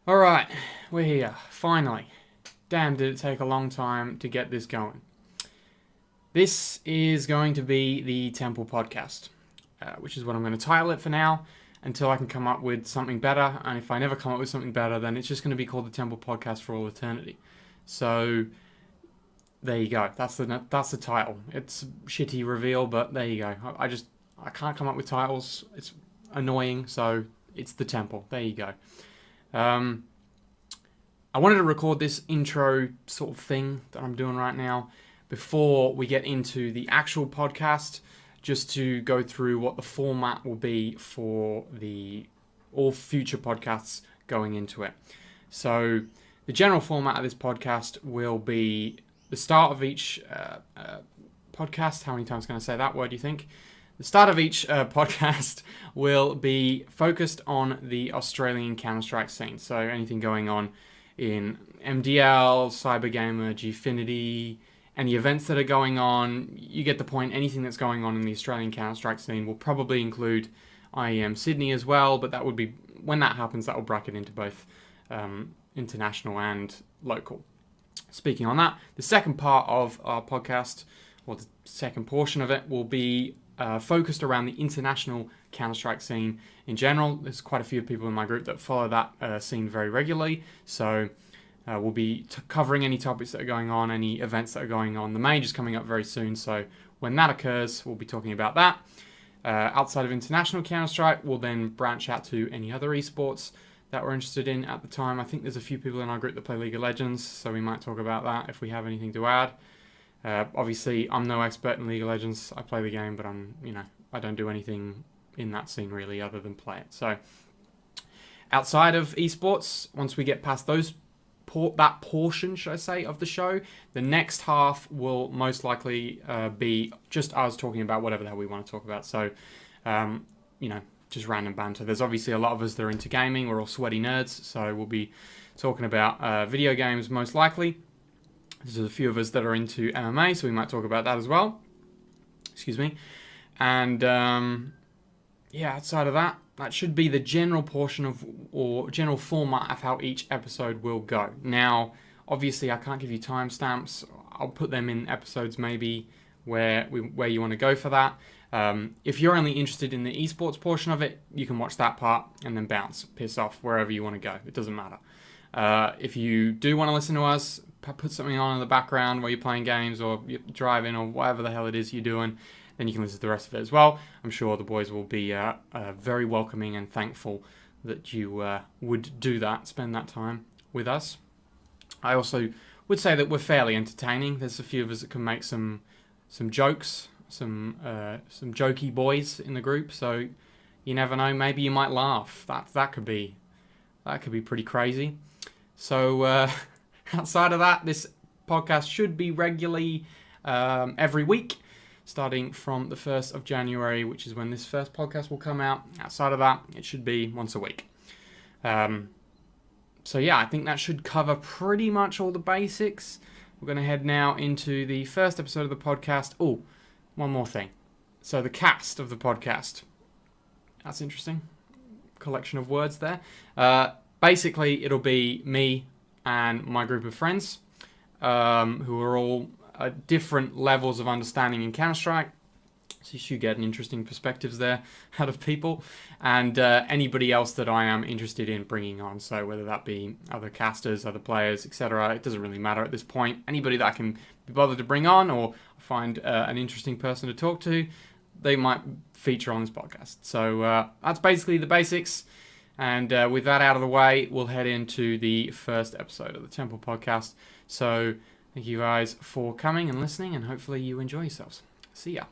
Alright, we're here, finally. Damn, did it take a long time to get this going. This is going to be the Temple Podcast, which is what I'm going to title it for now, until I can come up with something better, and if I never come up with something better, then it's just going to be called the Temple Podcast for all eternity. So, there you go, that's the title. It's a shitty reveal, but there you go. I can't come up with titles, it's annoying, so it's the Temple, there you go. I wanted to record this intro sort of thing that I'm doing right now before we get into the actual podcast, just to go through what the format will be for all future podcasts going into it. So the general format of this podcast will be the start of each podcast. How many times can I say that word, do you think? The start of each podcast will be focused on the Australian Counter-Strike scene. So anything going on in MDL, Cybergamer, Gfinity, any events that are going on, you get the point. Anything that's going on in the Australian Counter-Strike scene will probably include IEM Sydney as well, but that would be, when that happens, that will bracket into both international and local. Speaking on that, the second part of our podcast, or the second portion of it, will be focused around the international Counter-Strike scene in general. There's quite a few people in my group that follow that scene very regularly, so we'll be covering any topics that are going on, any events that are going on. The major's coming up very soon, so when that occurs, we'll be talking about that. Outside of international Counter-Strike, we'll then branch out to any other esports that we're interested in at the time. I think there's a few people in our group that play League of Legends, so we might talk about that if we have anything to add. Obviously, I'm no expert in League of Legends. I play the game, but I don't do anything in that scene really other than play it. So, outside of esports, once we get past that portion, should I say, of the show, the next half will most likely be just us talking about whatever the hell we want to talk about. So, just random banter. There's obviously a lot of us that are into gaming. We're all sweaty nerds, so we'll be talking about video games most likely. There's a few of us that are into MMA, so we might talk about that as well. Excuse me. And outside of that, that should be the general portion of, or general format of how each episode will go. Now, obviously, I can't give you timestamps. I'll put them in episodes maybe where you want to go for that. If you're only interested in the esports portion of it, you can watch that part and then piss off wherever you want to go. It doesn't matter. If you do want to listen to us, put something on in the background while you're playing games or you're driving or whatever the hell it is you're doing, then you can listen to the rest of it as well. I'm sure the boys will be very welcoming and thankful that you would do that, spend that time with us. I also would say that we're fairly entertaining. There's a few of us that can make some jokes, some jokey boys in the group, so you never know, maybe you might laugh. That could be pretty crazy. So outside of that, this podcast should be regularly every week, starting from the 1st of January, which is when this first podcast will come out. Outside of that, it should be once a week. So yeah, I think that should cover pretty much all the basics. We're going to head now into the first episode of the podcast. Oh, one more thing. So the cast of the podcast. That's interesting. Collection of words there. Basically, it'll be me and my group of friends, who are all at different levels of understanding in Counter-Strike. So you should get an interesting perspectives there out of people. And anybody else that I am interested in bringing on. So whether that be other casters, other players, etc. It doesn't really matter at this point. Anybody that I can be bothered to bring on or find an interesting person to talk to, they might feature on this podcast. So that's basically the basics. And with that out of the way, we'll head into the first episode of the Temple Podcast. So thank you guys for coming and listening, and hopefully you enjoy yourselves. See ya.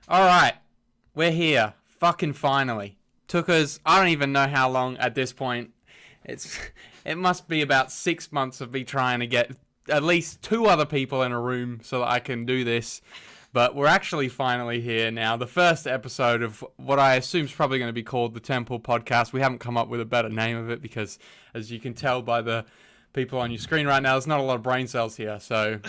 Alright, we're here. Fucking finally. Took us, I don't even know how long at this point. It must be about 6 months of me trying to get at least 2 other people in a room so that I can do this. But we're actually finally here now. The first episode of what I assume is probably going to be called the Temple Podcast. We haven't come up with a better name of it because, as you can tell by the people on your screen right now, there's not a lot of brain cells here. So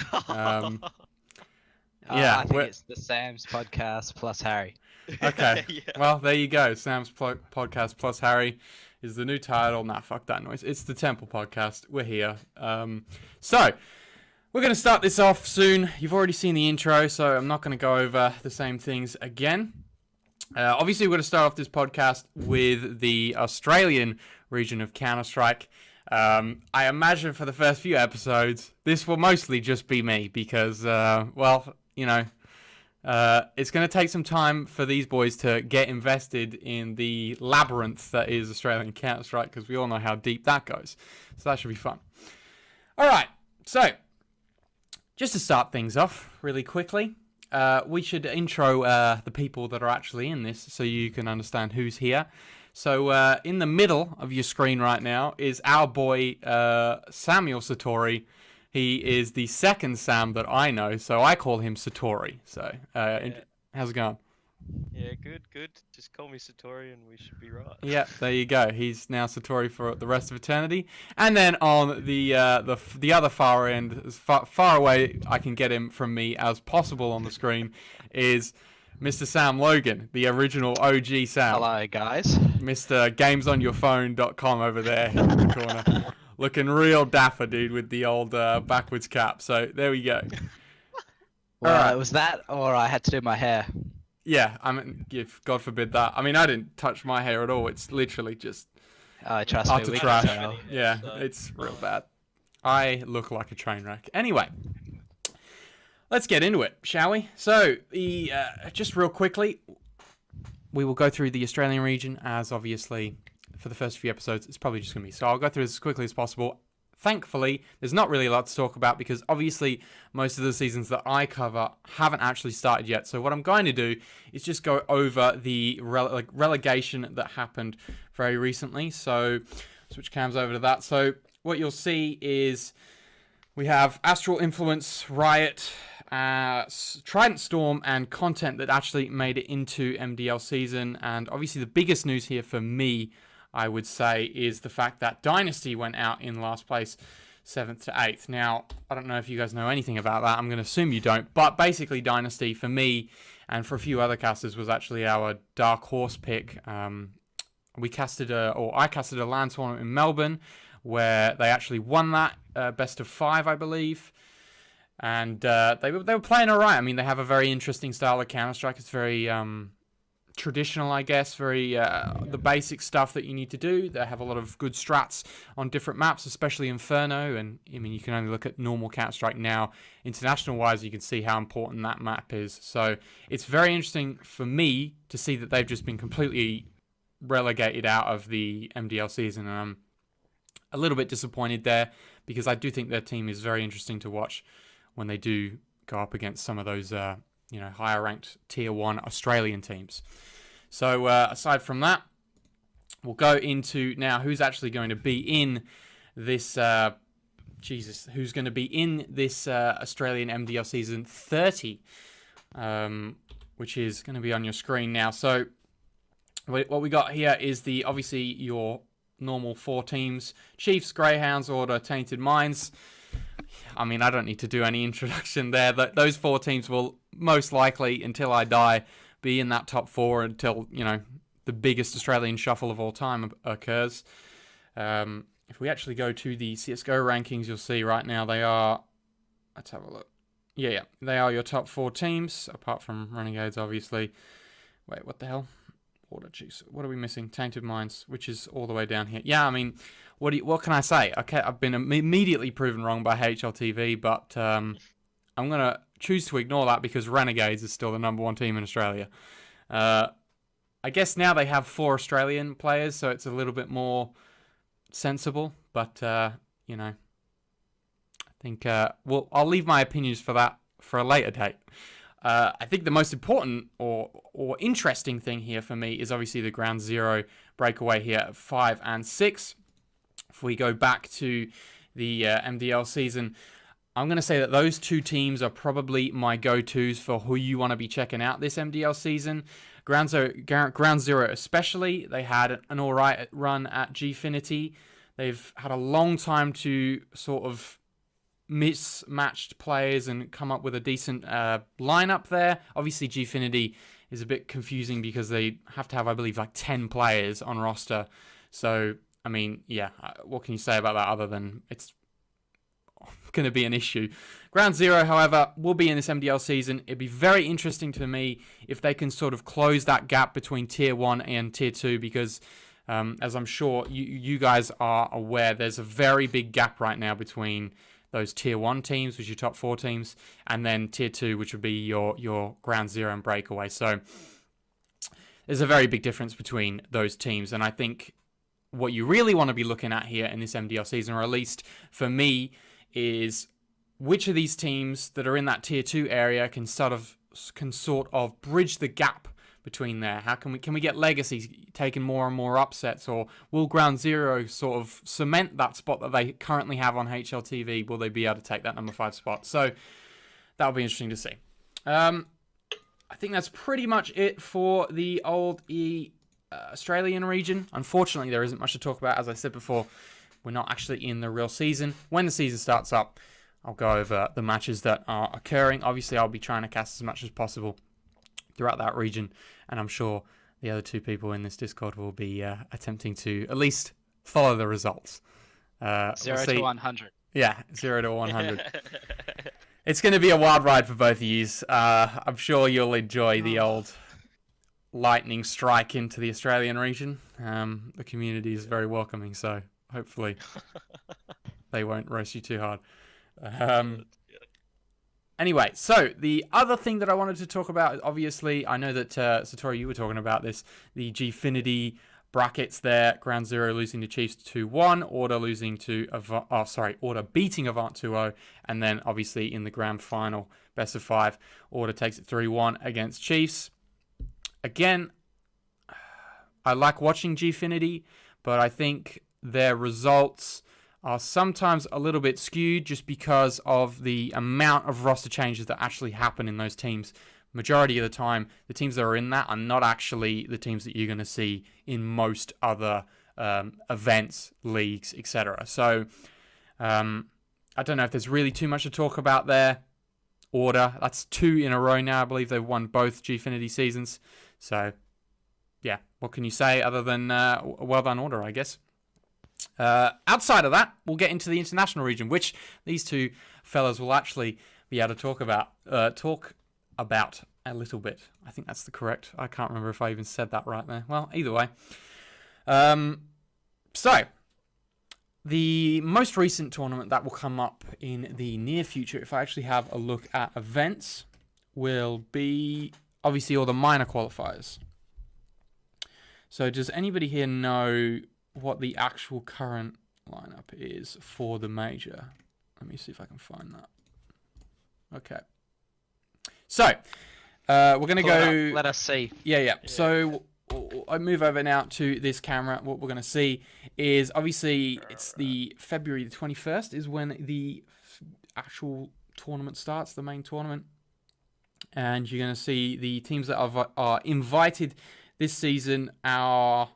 Yeah, I think it's the Sam's podcast plus Harry. Okay. Yeah. Well, there you go. Sam's podcast plus Harry is the new title. Nah, fuck that noise. It's the Temple podcast. We're here. So we're going to start this off soon. You've already seen the intro, so I'm not going to go over the same things again. Obviously, we're going to start off this podcast with the Australian region of Counter-Strike. I imagine for the first few episodes, this will mostly just be me because, it's going to take some time for these boys to get invested in the labyrinth that is Australian Counter-Strike, because we all know how deep that goes. So that should be fun. All right, so just to start things off really quickly, we should intro the people that are actually in this so you can understand who's here. So in the middle of your screen right now is our boy Samuel Satori. He is the second Sam that I know, so I call him Satori. So, how's it going? Yeah, good. Just call me Satori and we should be right. Yeah, there you go. He's now Satori for the rest of eternity. And then on the other far end, as far away I can get him from me as possible on the screen, is Mr. Sam Logan, the original OG Sam. Hello, guys. Mr. GamesOnYourPhone.com over there in the corner. Looking real dapper, dude, with the old backwards cap. So there we go. Well, Alright. it was that, or I had to do my hair. Yeah, I mean, if God forbid that. I mean, I didn't touch my hair at all. It's literally just Trust me, utter we trash. can tell. Yeah, So- it's real bad. I look like a train wreck. Anyway, let's get into it, shall we? So, just real quickly, we will go through the Australian region, as obviously for the first few episodes, it's probably just going to be. So I'll go through this as quickly as possible. Thankfully, there's not really a lot to talk about because obviously most of the seasons that I cover haven't actually started yet. So what I'm going to do is just go over the relegation that happened very recently. So switch cams over to that. So what you'll see is we have Astral Influence, Riot, Trident Storm, and content that actually made it into MDL season. And obviously the biggest news here for me, I would say, is the fact that Dynasty went out in last place, 7th to 8th. Now, I don't know if you guys know anything about that. I'm going to assume you don't. But basically, Dynasty, for me and for a few other casters, was actually our dark horse pick. I casted a LAN tournament in Melbourne where they actually won that, best of 5, I believe. And they were playing all right. I mean, they have a very interesting style of Counter-Strike. It's very traditional, I guess, very the basic stuff that you need to do. They have a lot of good strats on different maps, especially Inferno, and I mean, you can only look at normal Counter-Strike now. International-wise, you can see how important that map is. So it's very interesting for me to see that they've just been completely relegated out of the MDL season, and I'm a little bit disappointed there because I do think their team is very interesting to watch when they do go up against some of those higher ranked tier 1 Australian teams. So aside from that, we'll go into now who's actually going to be in this who's going to be in this Australian MDL season 30, which is going to be on your screen now. So what we got here is obviously your normal 4 teams: Chiefs, Greyhounds, Order, Tainted Minds. I mean, I don't need to do any introduction there. Those 4 teams will most likely, until I die, be in that top 4 until, the biggest Australian shuffle of all time occurs. If we actually go to the CSGO rankings, you'll see right now they are... Let's have a look. Yeah. They are your top 4 teams, apart from Renegades, obviously. Wait, what the hell? Order, Chiefs. What are we missing? Tainted Minds, which is all the way down here. Yeah, I mean... What can I say? Okay, I've been immediately proven wrong by HLTV, but I'm going to choose to ignore that because Renegades is still the number 1 team in Australia. I guess now they have 4 Australian players, so it's a little bit more sensible, but, I think I'll leave my opinions for that for a later date. I think the most important or interesting thing here for me is obviously the Ground Zero breakaway here at 5 and 6. If we go back to the MDL season, I'm going to say that those 2 teams are probably my go-tos for who you want to be checking out this MDL season. Ground Zero especially, they had an alright run at Gfinity. They've had a long time to sort of mismatched players and come up with a decent lineup there. Obviously, Gfinity is a bit confusing because they have to have, I believe, like 10 players on roster. So, I mean, yeah, what can you say about that other than it's going to be an issue? Ground Zero, however, will be in this MDL season. It'd be very interesting to me if they can sort of close that gap between Tier 1 and Tier 2 because, as I'm sure you guys are aware, there's a very big gap right now between those Tier 1 teams, which are your top 4 teams, and then Tier 2, which would be your Ground Zero and Breakaway. So there's a very big difference between those teams, and I think what you really want to be looking at here in this MDL season, or at least for me, is which of these teams that are in that Tier 2 area can sort of bridge the gap between there. How can we get Legacy taking more and more upsets, or will Ground Zero sort of cement that spot that they currently have on HLTV? Will they be able to take that number 5 spot? So that'll be interesting to see. I think that's pretty much it for the old Australian region. Unfortunately, there isn't much to talk about. As I said before, we're not actually in the real season. When the season starts up, I'll go over the matches that are occurring. Obviously, I'll be trying to cast as much as possible throughout that region, and I'm sure the other 2 people in this Discord will be attempting to at least follow the results. 0 to 100. Yeah, 0 to 100. It's going to be a wild ride for both of you. I'm sure you'll enjoy the old lightning strike into the Australian region. The community is very welcoming, so hopefully they won't roast you too hard. Anyway, so the other thing that I wanted to talk about, obviously, I know that Satori, you were talking about this, the Gfinity brackets there. Ground Zero losing to Chiefs 2-1, Order losing to Order beating Avant 2-0, and then obviously in the grand final, best of 5, Order takes it 3-1 against Chiefs. Again, I like watching Gfinity, but I think their results are sometimes a little bit skewed just because of the amount of roster changes that actually happen in those teams. Majority of the time, the teams that are in that are not actually the teams that you're going to see in most other events, leagues, etc. So, I don't know if there's really too much to talk about there. Order, that's 2 in a row now. I believe they've won both Gfinity seasons. So, yeah, what can you say other than well done, Order, I guess. Outside of that, we'll get into the international region, which these 2 fellas will actually be able to talk about a little bit. I think that's the correct. I can't remember if I even said that right there. Well, either way. So, the most recent tournament that will come up in the near future, if I actually have a look at events, will be obviously all the minor qualifiers. So, does anybody here know what the actual current lineup is for the major? Let me see if I can find that. Okay. So, we're going to go... Let us see. Yeah. So, I move over now to this camera. What we're going to see is, obviously, it's the February the 21st is when the actual tournament starts, the main tournament. And you're going to see the teams that are invited this season are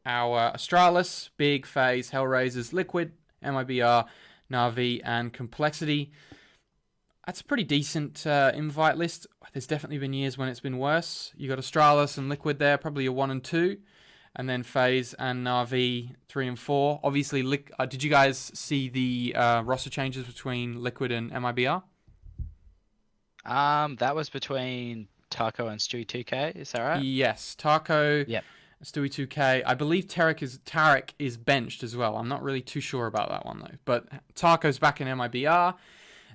our Astralis, Big, FaZe, Hellraisers, Liquid, MIBR, Na'Vi, and Complexity. That's a pretty decent invite list. There's definitely been years when it's been worse. You got Astralis and Liquid there, probably a 1 and 2. And then FaZe and Na'Vi, 3 and 4. Obviously, did you guys see the roster changes between Liquid and MIBR? That was between Taco and Stewie 2K, is that right? Yes, Taco, Yep. Stewie 2K. I believe Tarek is benched as well. I'm not really too sure about that one though. But Taco's back in MIBR,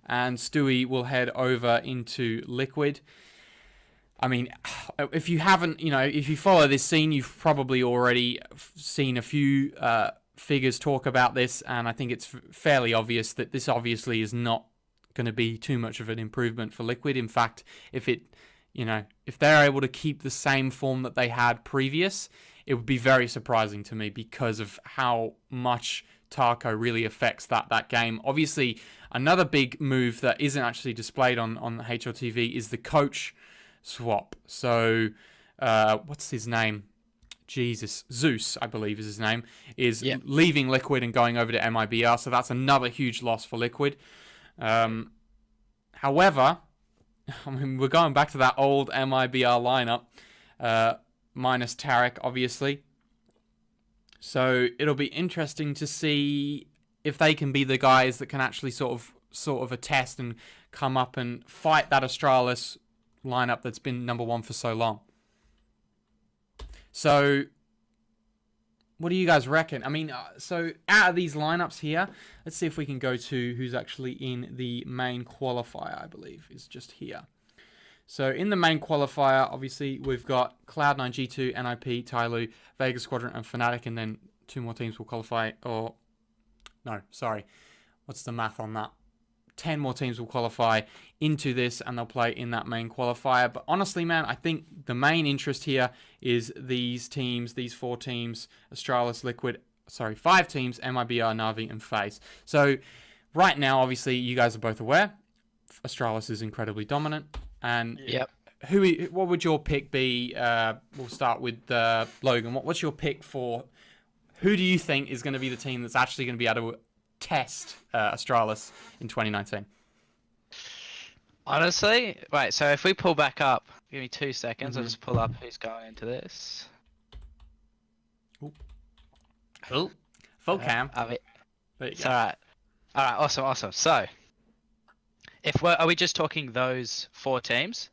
and Stewie will head over into Liquid. I mean, if you haven't, if you follow this scene, you've probably already seen a few figures talk about this, and I think it's fairly obvious that this obviously is not going to be too much of an improvement for Liquid. In fact, if they're able to keep the same form that they had previous, it would be very surprising to me because of how much Taco really affects that game. Obviously, another big move that isn't actually displayed on HLTV is the coach swap. So, what's his name? Jesus. Zeus, I believe is his name, is leaving Liquid and going over to MIBR. So that's another huge loss for Liquid. However, I mean, we're going back to that old MIBR lineup, minus Tarek, obviously. So it'll be interesting to see if they can be the guys that can actually sort of attest and come up and fight that Astralis lineup that's been number one for so long. So, what do you guys reckon? I mean, so out of these lineups here, let's see if we can go to who's actually in the main qualifier, I believe, is just here. So in the main qualifier, obviously, we've got Cloud9, G2, NIP, Tyloo, Vega Squadron, and Fnatic, and then 2 more teams will qualify, or... No, sorry. What's the math on that? 10 more teams will qualify into this, and they'll play in that main qualifier. But honestly, man, I think the main interest here is these teams, these 4 teams, Astralis, Liquid, 5 teams, MIBR, Na'Vi, and FaZe. So right now, obviously, you guys are both aware, Astralis is incredibly dominant. And Yep. What would your pick be? We'll start with Logan. What's your pick for who do you think is going to be the team that's actually going to be able to test Astralis in 2019? Honestly, right, so if we pull back up, give me 2 seconds, I'll just pull up who's going into this. Oh, full cam. There you It's go. Alright, awesome. So, are we just talking those 4 teams?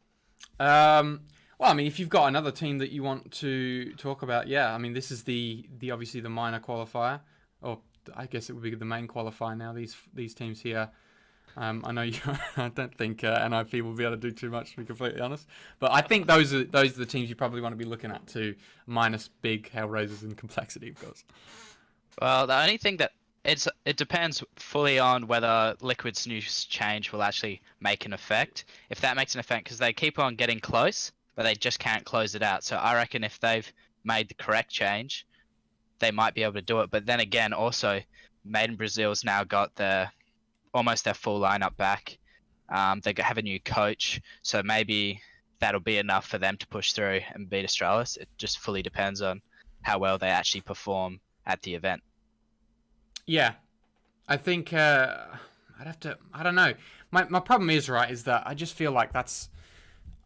Well, I mean, if you've got another team that you want to talk about, yeah. I mean, this is the obviously the minor qualifier, or I guess it would be the main qualifier now. These teams here. I know you. I don't think NIP will be able to do too much, to be completely honest. But I think those are the teams you probably want to be looking at too, minus big Hellraisers in complexity, of course. Well, the only thing that it depends fully on whether Liquid's new change will actually make an effect. If that makes an effect, because they keep on getting close, but they just can't close it out. So I reckon if they've made the correct change, they might be able to do it. But then again, also, Made in Brazil's now got almost their full lineup back. They have a new coach, so maybe that'll be enough for them to push through and beat Astralis. It just fully depends on how well they actually perform at the event. Yeah, I think I'd have to. I don't know. My problem is that I just feel like that's.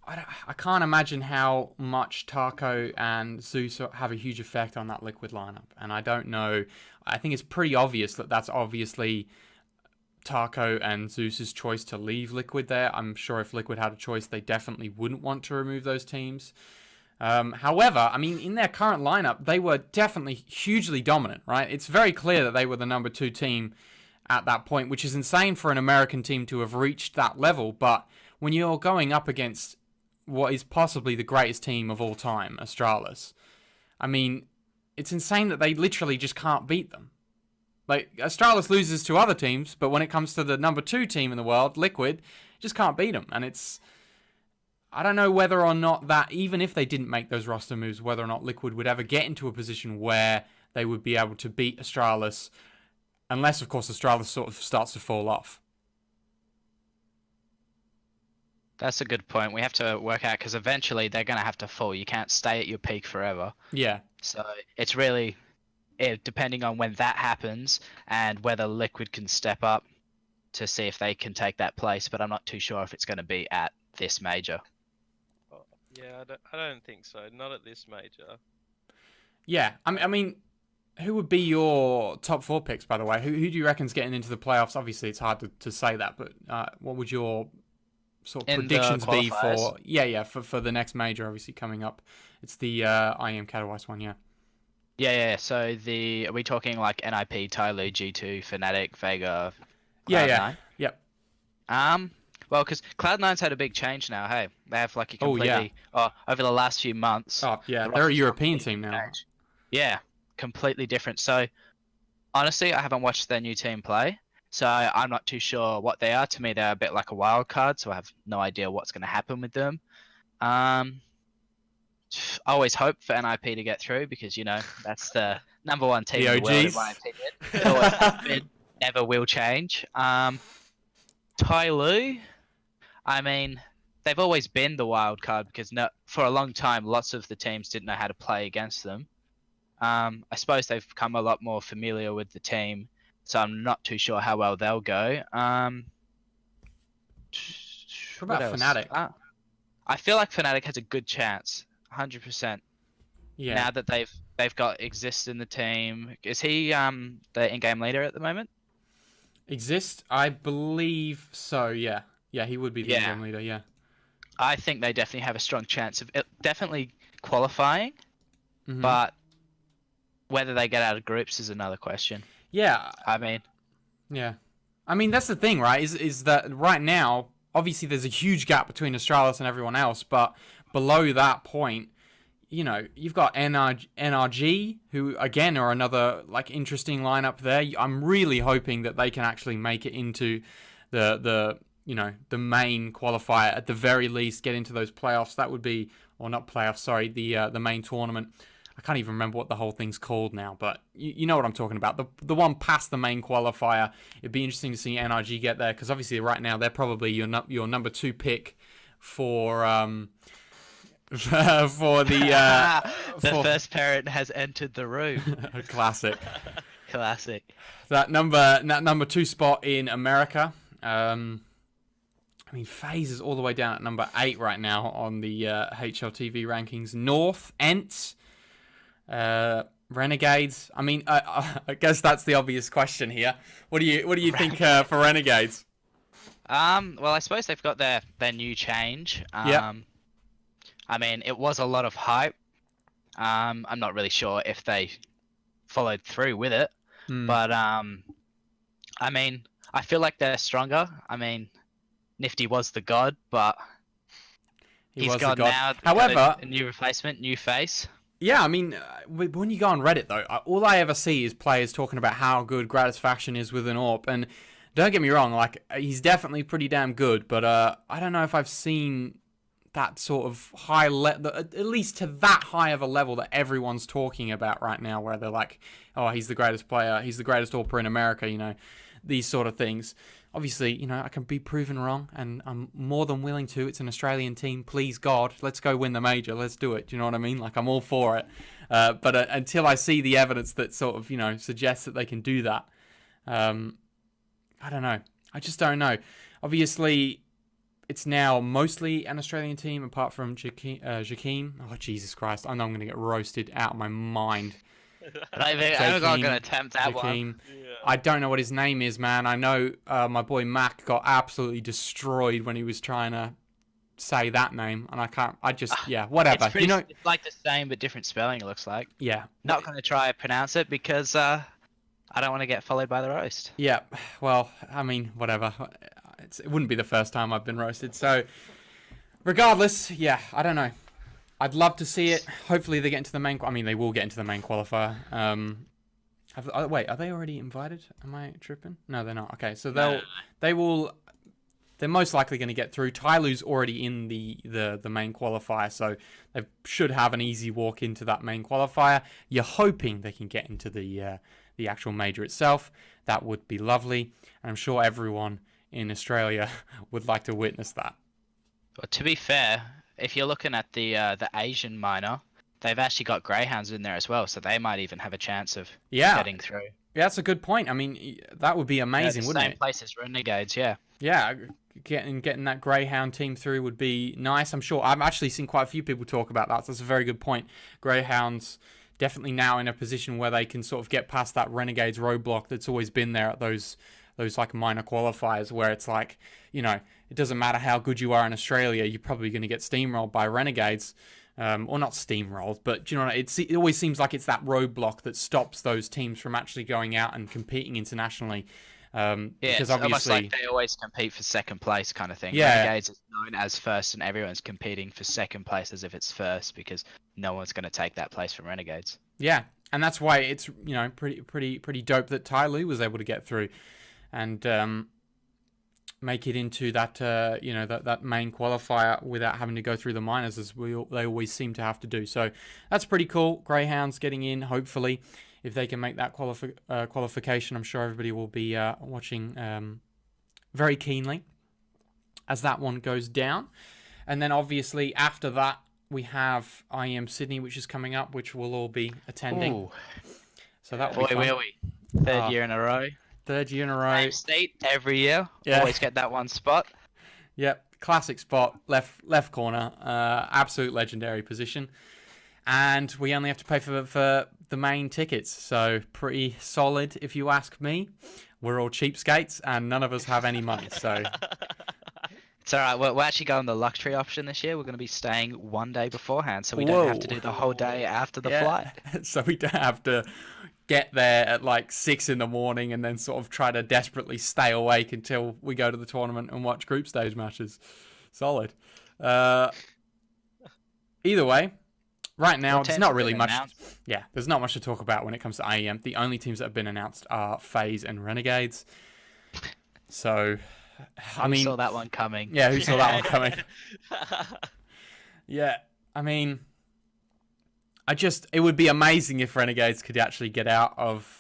I can't imagine how much Taco and Zeus have a huge effect on that Liquid lineup, and I don't know. I think it's pretty obvious that that's obviously Taco and Zeus's choice to leave Liquid there. I'm sure if Liquid had a choice, they definitely wouldn't want to remove those teams. However, I mean, in their current lineup, they were definitely hugely dominant, right? It's very clear that they were the number 2 team at that point, which is insane for an American team to have reached that level. But when you're going up against what is possibly the greatest team of all time, Astralis, I mean, it's insane that they literally just can't beat them. Like, Astralis loses to other teams, but when it comes to the number 2 team in the world, Liquid, just can't beat them. And it's... I don't know whether or not that, even if they didn't make those roster moves, whether or not Liquid would ever get into a position where they would be able to beat Astralis, unless, of course, Astralis sort of starts to fall off. That's a good point. We have to work out, because eventually they're going to have to fall. You can't stay at your peak forever. Yeah. So it's really depending on when that happens and whether Liquid can step up to see if they can take that place. But I'm not too sure if it's going to be at this major. Yeah, I don't think so. Not at this major. Yeah. I mean, who would be your top 4 picks, by the way? Who do you reckon's getting into the playoffs? Obviously, it's hard to say that, but what would your sort of predictions be for the next major, obviously coming up? It's the IEM Katowice one, yeah. Yeah. So are we talking like NIP, Tyloo, G2, Fnatic, Vega? Yeah. Yep. Well, because Cloud9's had a big change now. Hey, they have like a completely over the last few months. Oh yeah, they're a European team now. Change. Yeah, completely different. So honestly, I haven't watched their new team play, so I'm not too sure what they are. To me, they're a bit like a wild card, so I have no idea what's going to happen with them. I always hope for NIP to get through because that's the number 1 team in the world, in my opinion. It always has been, never will change. Tyloo, I mean, they've always been the wild card because for a long time, lots of the teams didn't know how to play against them. I suppose they've become a lot more familiar with the team, so I'm not too sure how well they'll go. What about else? Fnatic? I feel like Fnatic has a good chance, 100%. Yeah. Now that they've got Exist in the team, is he the in-game leader at the moment? Exist? I believe so, yeah. Yeah, he would be the Yeah. in-game leader, yeah. I think they definitely have a strong chance of definitely qualifying, Mhm. but whether they get out of groups is another question. Yeah. I mean, Yeah. I mean, that's the thing, right? Is that right now, obviously there's a huge gap between Australis and everyone else, but below that point, you know, you've got NRG, who again are another like interesting lineup there. I'm really hoping that they can actually make it into the you know, the main qualifier at the very least, get into those playoffs. That would be, or not playoffs, sorry, the main tournament. I can't even remember what the whole thing's called now, but you know what I'm talking about. The one past the main qualifier. It'd be interesting to see NRG get there, because obviously right now they're probably your number 2 pick for for the the first parent has entered the room. Classic. Classic. That number 2 spot in America. I mean, FaZe is all the way down at number 8 right now on the HLTV rankings. North, Ents, Renegades. I mean, I guess that's the obvious question here. What do you think for Renegades? Well, I suppose they've got their new change. Yeah. I mean, it was a lot of hype. I'm not really sure if they followed through with it, but I mean, I feel like they're stronger. I mean, Nifty was the god, but he's gone now. However, a new replacement, new face. Yeah, I mean, when you go on Reddit, though, all I ever see is players talking about how good Gratisfaction is with an AWP. And don't get me wrong, like, he's definitely pretty damn good. But I don't know if I've seen that sort of high level, at least to that high of a level that everyone's talking about right now, where they're like, oh, he's the greatest player, he's the greatest AWPer in America, you know, these sort of things. Obviously, you know, I can be proven wrong, and I'm more than willing to. It's an Australian team. Please, God, let's go win the major. Let's do it. Do you know what I mean? Like, I'm all for it. But until I see the evidence that sort of, you know, suggests that they can do that, I don't know. I just don't know. Obviously, it's now mostly an Australian team, apart from Jakeem. Oh, Jesus Christ. I know I'm going to get roasted out of my mind. I'm not going to attempt that one. Yeah. I don't know what his name is, man. I know my boy Mac got absolutely destroyed when he was trying to say that name, and I can't. I just, yeah, whatever. It's pretty, it's like the same but different spelling. It looks like. Yeah. Not going to try to pronounce it because I don't want to get followed by the roast. Yeah. Well, I mean, whatever. It wouldn't be the first time I've been roasted. So, regardless, yeah, I don't know. I'd love to see it. Hopefully they get into the main... I mean, they will get into the main qualifier. Wait, are they already invited? Am I tripping? No, they're not. Okay, so they will... They're most likely going to get through. Tyloo's already in the main qualifier, so they should have an easy walk into that main qualifier. You're hoping they can get into the actual major itself. That would be lovely. And I'm sure everyone in Australia would like to witness that. But to be fair, if you're looking at the Asian minor, they've actually got Greyhounds in there as well, so they might even have a chance of getting through. Yeah, that's a good point. I mean, that would be amazing, wouldn't it? Same place as Renegades, yeah. Yeah, getting that Greyhound team through would be nice. I'm sure. I've actually seen quite a few people talk about that. So that's a very good point. Greyhounds definitely now in a position where they can sort of get past that Renegades roadblock that's always been there at those like minor qualifiers, where it's like, you know, it doesn't matter how good you are in Australia, you're probably going to get steamrolled by Renegades. Or not steamrolled, but you know, it always seems like it's that roadblock that stops those teams from actually going out and competing internationally. Yeah, because it's obviously, almost like they always compete for second place kind of thing. Yeah. Renegades is known as first, and everyone's competing for second place as if it's first, because no one's going to take that place from Renegades. Yeah, and that's why it's, you know, pretty dope that Tyloo was able to get through and make it into that you know, that main qualifier without having to go through the minors, as they always seem to have to do. So that's pretty cool. Greyhounds getting in, hopefully, if they can make that qualification. I'm sure everybody will be watching very keenly as that one goes down. And then obviously after that we have IEM Sydney, which is coming up, which we'll all be attending. Ooh. So that will be fun. Will we? Third year in a row. Third year in a row. Same state every year. Yeah. Always get that one spot. Yep, classic spot, left corner, absolute legendary position. And we only have to pay for the main tickets, so pretty solid if you ask me. We're all cheapskates and none of us have any money, so... It's alright, we're actually going the luxury option this year. We're going to be staying one day beforehand, so we don't have to do the whole day after the flight. So we don't have to get there at like 6 in the morning and then sort of try to desperately stay awake until we go to the tournament and watch group stage matches. Solid. Either way, right now there's not really much. Yeah, there's not much to talk about when it comes to IEM. The only teams that have been announced are FaZe and Renegades. So, I mean, who saw that one coming? Yeah, who saw that one coming? Yeah, I mean, it would be amazing if Renegades could actually get out of,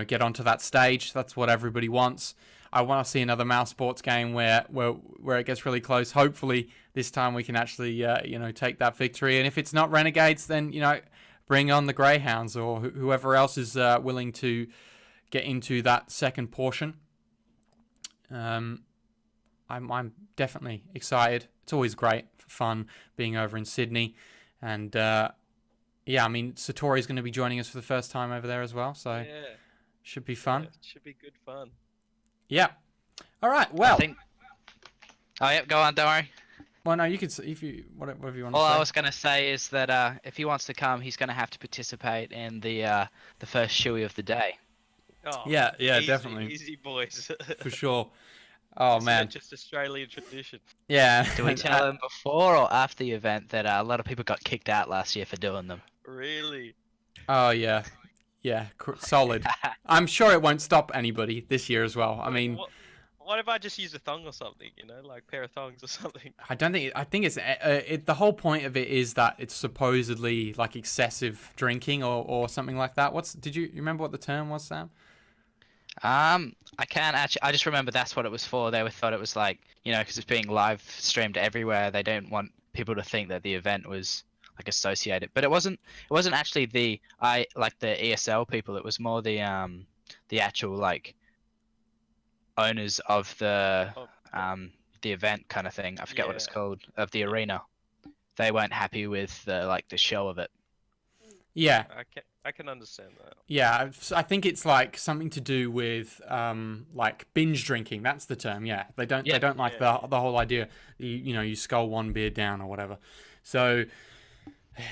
get onto that stage. That's what everybody wants. I want to see another mouse sports game where it gets really close. Hopefully, this time we can actually, take that victory. And if it's not Renegades, then, bring on the Greyhounds or whoever else is willing to get into that second portion. I'm definitely excited. It's always great, fun being over in Sydney, and I mean Satori's going to be joining us for the first time over there as well, so should be fun. Yeah, should be good fun. Yeah. All right. Well. Oh yeah, go on. Don't worry. Well, no, you could if you whatever you want. All to say. I was going to say is that if he wants to come, he's going to have to participate in the first shoey of the day. Oh, yeah, easy, definitely. Easy boys. For sure. Oh man, just Australian tradition. Yeah. Do we tell them before or after the event that a lot of people got kicked out last year for doing them? Really? Oh yeah, solid. I'm sure it won't stop anybody this year as well. I mean, what if I just use a thong or something? Like a pair of thongs or something. I think it's the whole point of it is that it's supposedly like excessive drinking or something like that. Did you remember what the term was, Sam? I can't actually. I just remember that's what it was for. They thought it was like, because it's being live streamed everywhere. They don't want people to think that the event was like associated. But it wasn't actually the ESL people. It was more the actual like owners of the event kind of thing. I forget what it's called, of the arena. They weren't happy with the show of it. Yeah. I can understand that. Yeah, I think it's like something to do with like binge drinking. That's the term. Yeah, they don't like the whole idea. You scull one beer down or whatever. So,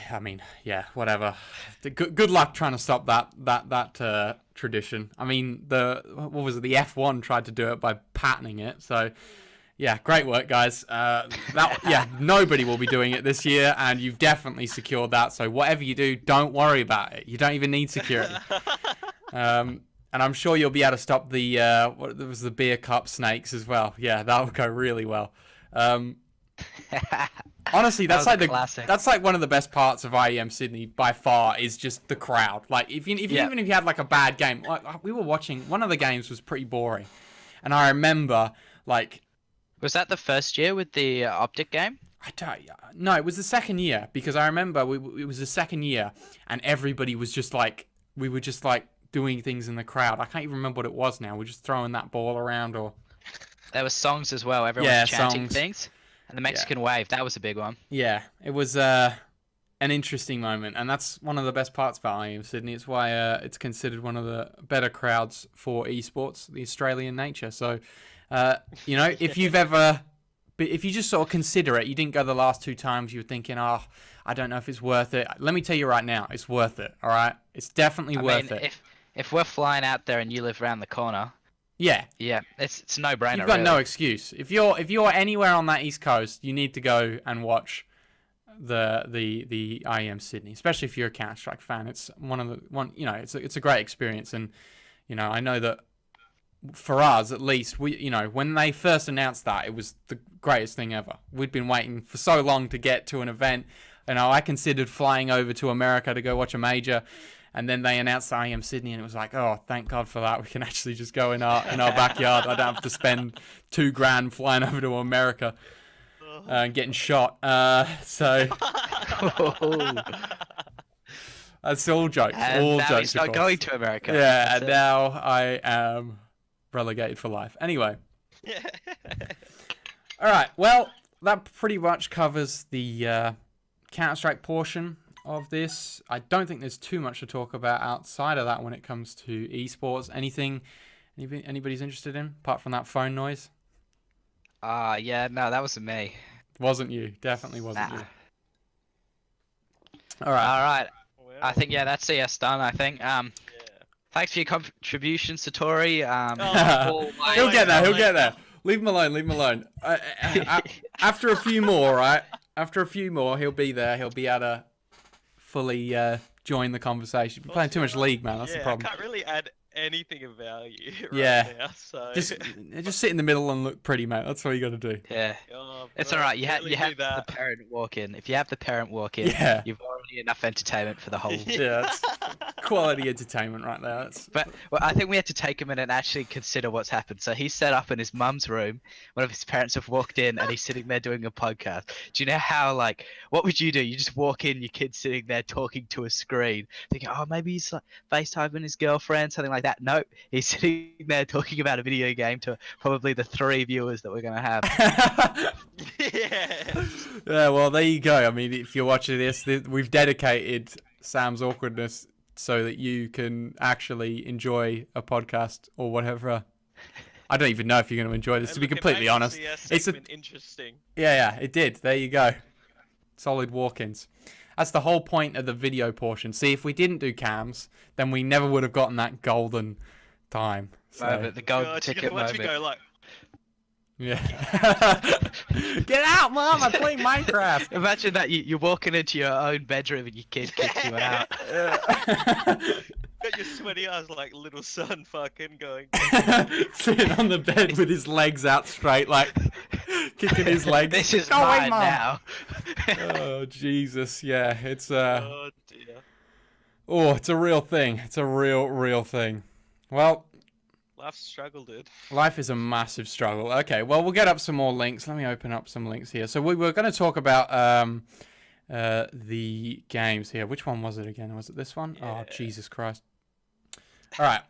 I mean, yeah, whatever. Good luck trying to stop that tradition. I mean, the F1 tried to do it by patenting it. So. Yeah, great work, guys. Nobody will be doing it this year, and you've definitely secured that. So whatever you do, don't worry about it. You don't even need security. And I'm sure you'll be able to stop the beer cup snakes as well. Yeah, that will go really well. Honestly, that's like one of the best parts of IEM Sydney by far is just the crowd. Like even if you had like a bad game, like we were watching, one of the games was pretty boring, and I remember like. Was that the first year with the Optic game? No, it was the second year because I remember it was the second year and everybody was just like, we were just like doing things in the crowd. I can't even remember what it was now. We're just throwing that ball around or... There were songs as well. Everyone was chanting things. And the Mexican wave, that was a big one. Yeah, it was an interesting moment. And that's one of the best parts about IEM Sydney. It's why it's considered one of the better crowds for esports, the Australian nature. So... if you just sort of consider it, you didn't go the last 2 times, you were thinking, I don't know if it's worth it. Let me tell you right now, it's worth it. All right, it's definitely worth it. If we're flying out there and you live around the corner, yeah, it's no brainer. You've got no excuse. If you're anywhere on that East Coast, you need to go and watch the IEM Sydney, especially if you're a Counter-Strike fan. It's it's a great experience, and I know that. For us, at least, when they first announced that, it was the greatest thing ever. We'd been waiting for so long to get to an event. I considered flying over to America to go watch a major, and then they announced IEM Sydney, and it was like, oh, thank God for that. We can actually just go in our backyard. I don't have to spend $2,000 flying over to America and getting shot. So that's all jokes. And all now jokes. He's not going to America. Yeah, and now I am. Relegated for life. Anyway. All right. Well, that pretty much covers the Counter-Strike portion of this. I don't think there's too much to talk about outside of that when it comes to esports. Anything anybody's interested in apart from that phone noise? Yeah, no, that wasn't me. Wasn't you? Definitely wasn't Nah. you. All right. Alright, Well, I think, yeah, that's CS done, I think. yeah. Thanks for your contribution, Satori. Oh, my He'll get there. God. He'll get there. Leave him alone. Leave him alone. After a few more, right? After a few more, he'll be there. He'll be able to fully join the conversation. You're playing too much League, man. That's the problem. I can't really add anything of value right Yeah. now, so... Just sit in the middle and look pretty, mate. That's all you got to do. Yeah. Oh, It's bro, alright, you have really do the that. parent walk in. If you have the parent walk in, Yeah. you've already enough entertainment for the whole. Yeah, that's quality entertainment right there. That's... But well, I think we have to take a minute and actually consider what's happened. So he's set up in his mum's room. One of his parents have walked in, and he's sitting there doing a podcast. Do you know how, like, what would you do? You just walk in, your kid's sitting there talking to a screen, thinking, oh, maybe he's like FaceTiming his girlfriend, something like that. Nope, he's sitting there talking about a video game to probably the 3 viewers that we're gonna have. Yeah. Yeah, well, there you go. I mean, if you're watching this, we've dedicated Sam's awkwardness so that you can actually enjoy a podcast or whatever. I don't even know if you're going to enjoy this, to be Look, it completely makes honest. the, It's a, segment interesting. yeah, it did. There you go. Solid walk-ins. That's the whole point of the video portion. See, if we didn't do cams, then we never would have gotten that golden time. So, Moment, the gold God, ticket once moment. we go like, yeah. Get out, Mom! I'm playing Minecraft. Imagine that you're walking into your own bedroom and your kid kicks you out. got your sweaty ass like little son fucking going. Sitting on the bed with his legs out straight, like kicking his legs. This is Go away, mine Mum. now. Oh Jesus, yeah, it's Oh dear. it's a real thing. It's a real thing. Well, Life's a struggle, dude. life is a massive struggle. Okay, well, we'll get up some more links. Let me open up some links here. So we were going to talk about the games here. Which one was it again? Was it this one? Yeah. Oh, Jesus Christ. All right,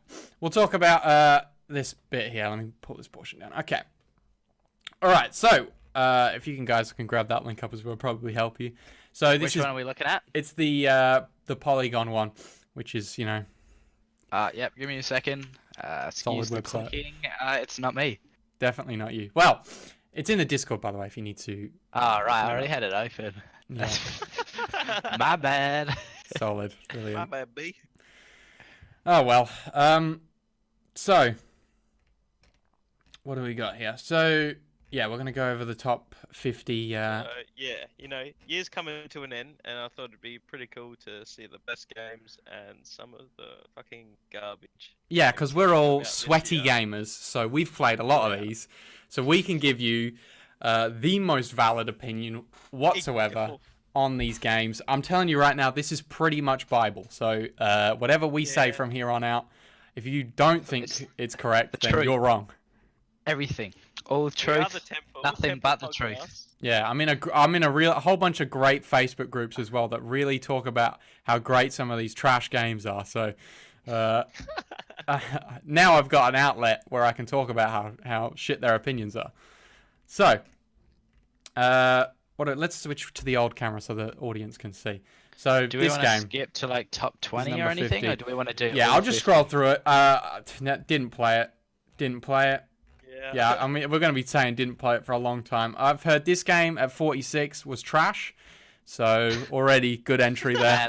we'll talk about this bit here. Let me pull this portion down. Okay. All right, so if you guys can grab that link up as well, probably help you. So this Which is one are we looking at? it's the Polygon one, which is, you know, Yep, give me a second. Solid Excuse the website. clicking. It's not me. definitely not you. Well, it's in the Discord, by the way, if you need to. Oh, right, I already had it open. Yeah, My bad. solid, My brilliant. bad, B. Oh well. So what do we got here? So yeah, we're gonna go over the top 50. Yeah, you know, year's coming to an end, and I thought it'd be pretty cool to see the best games and some of the fucking garbage. Yeah, because we're all about this sweaty year. gamers, so we've played a lot of Yeah. these, so we can give you the most valid opinion whatsoever on these games. I'm telling you right now, this is pretty much Bible. So whatever we say Yeah. from here on out, if you don't think it's correct, the then truth. you're wrong. Everything. All We are truth. the Temple, nothing Temple but the truth. podcast. Yeah, I'm in a whole bunch of great Facebook groups as well that really talk about how great some of these trash games are. So now I've got an outlet where I can talk about how shit their opinions are. So let's switch to the old camera so the audience can see. So Do we this want to game, skip to like top 20 number or anything, 50. or do we want to do? yeah, all I'll just 50? scroll through it. Didn't play it. Yeah. Yeah, I mean, we're going to be saying didn't play it for a long time. I've heard this game at 46 was trash, so already good entry there.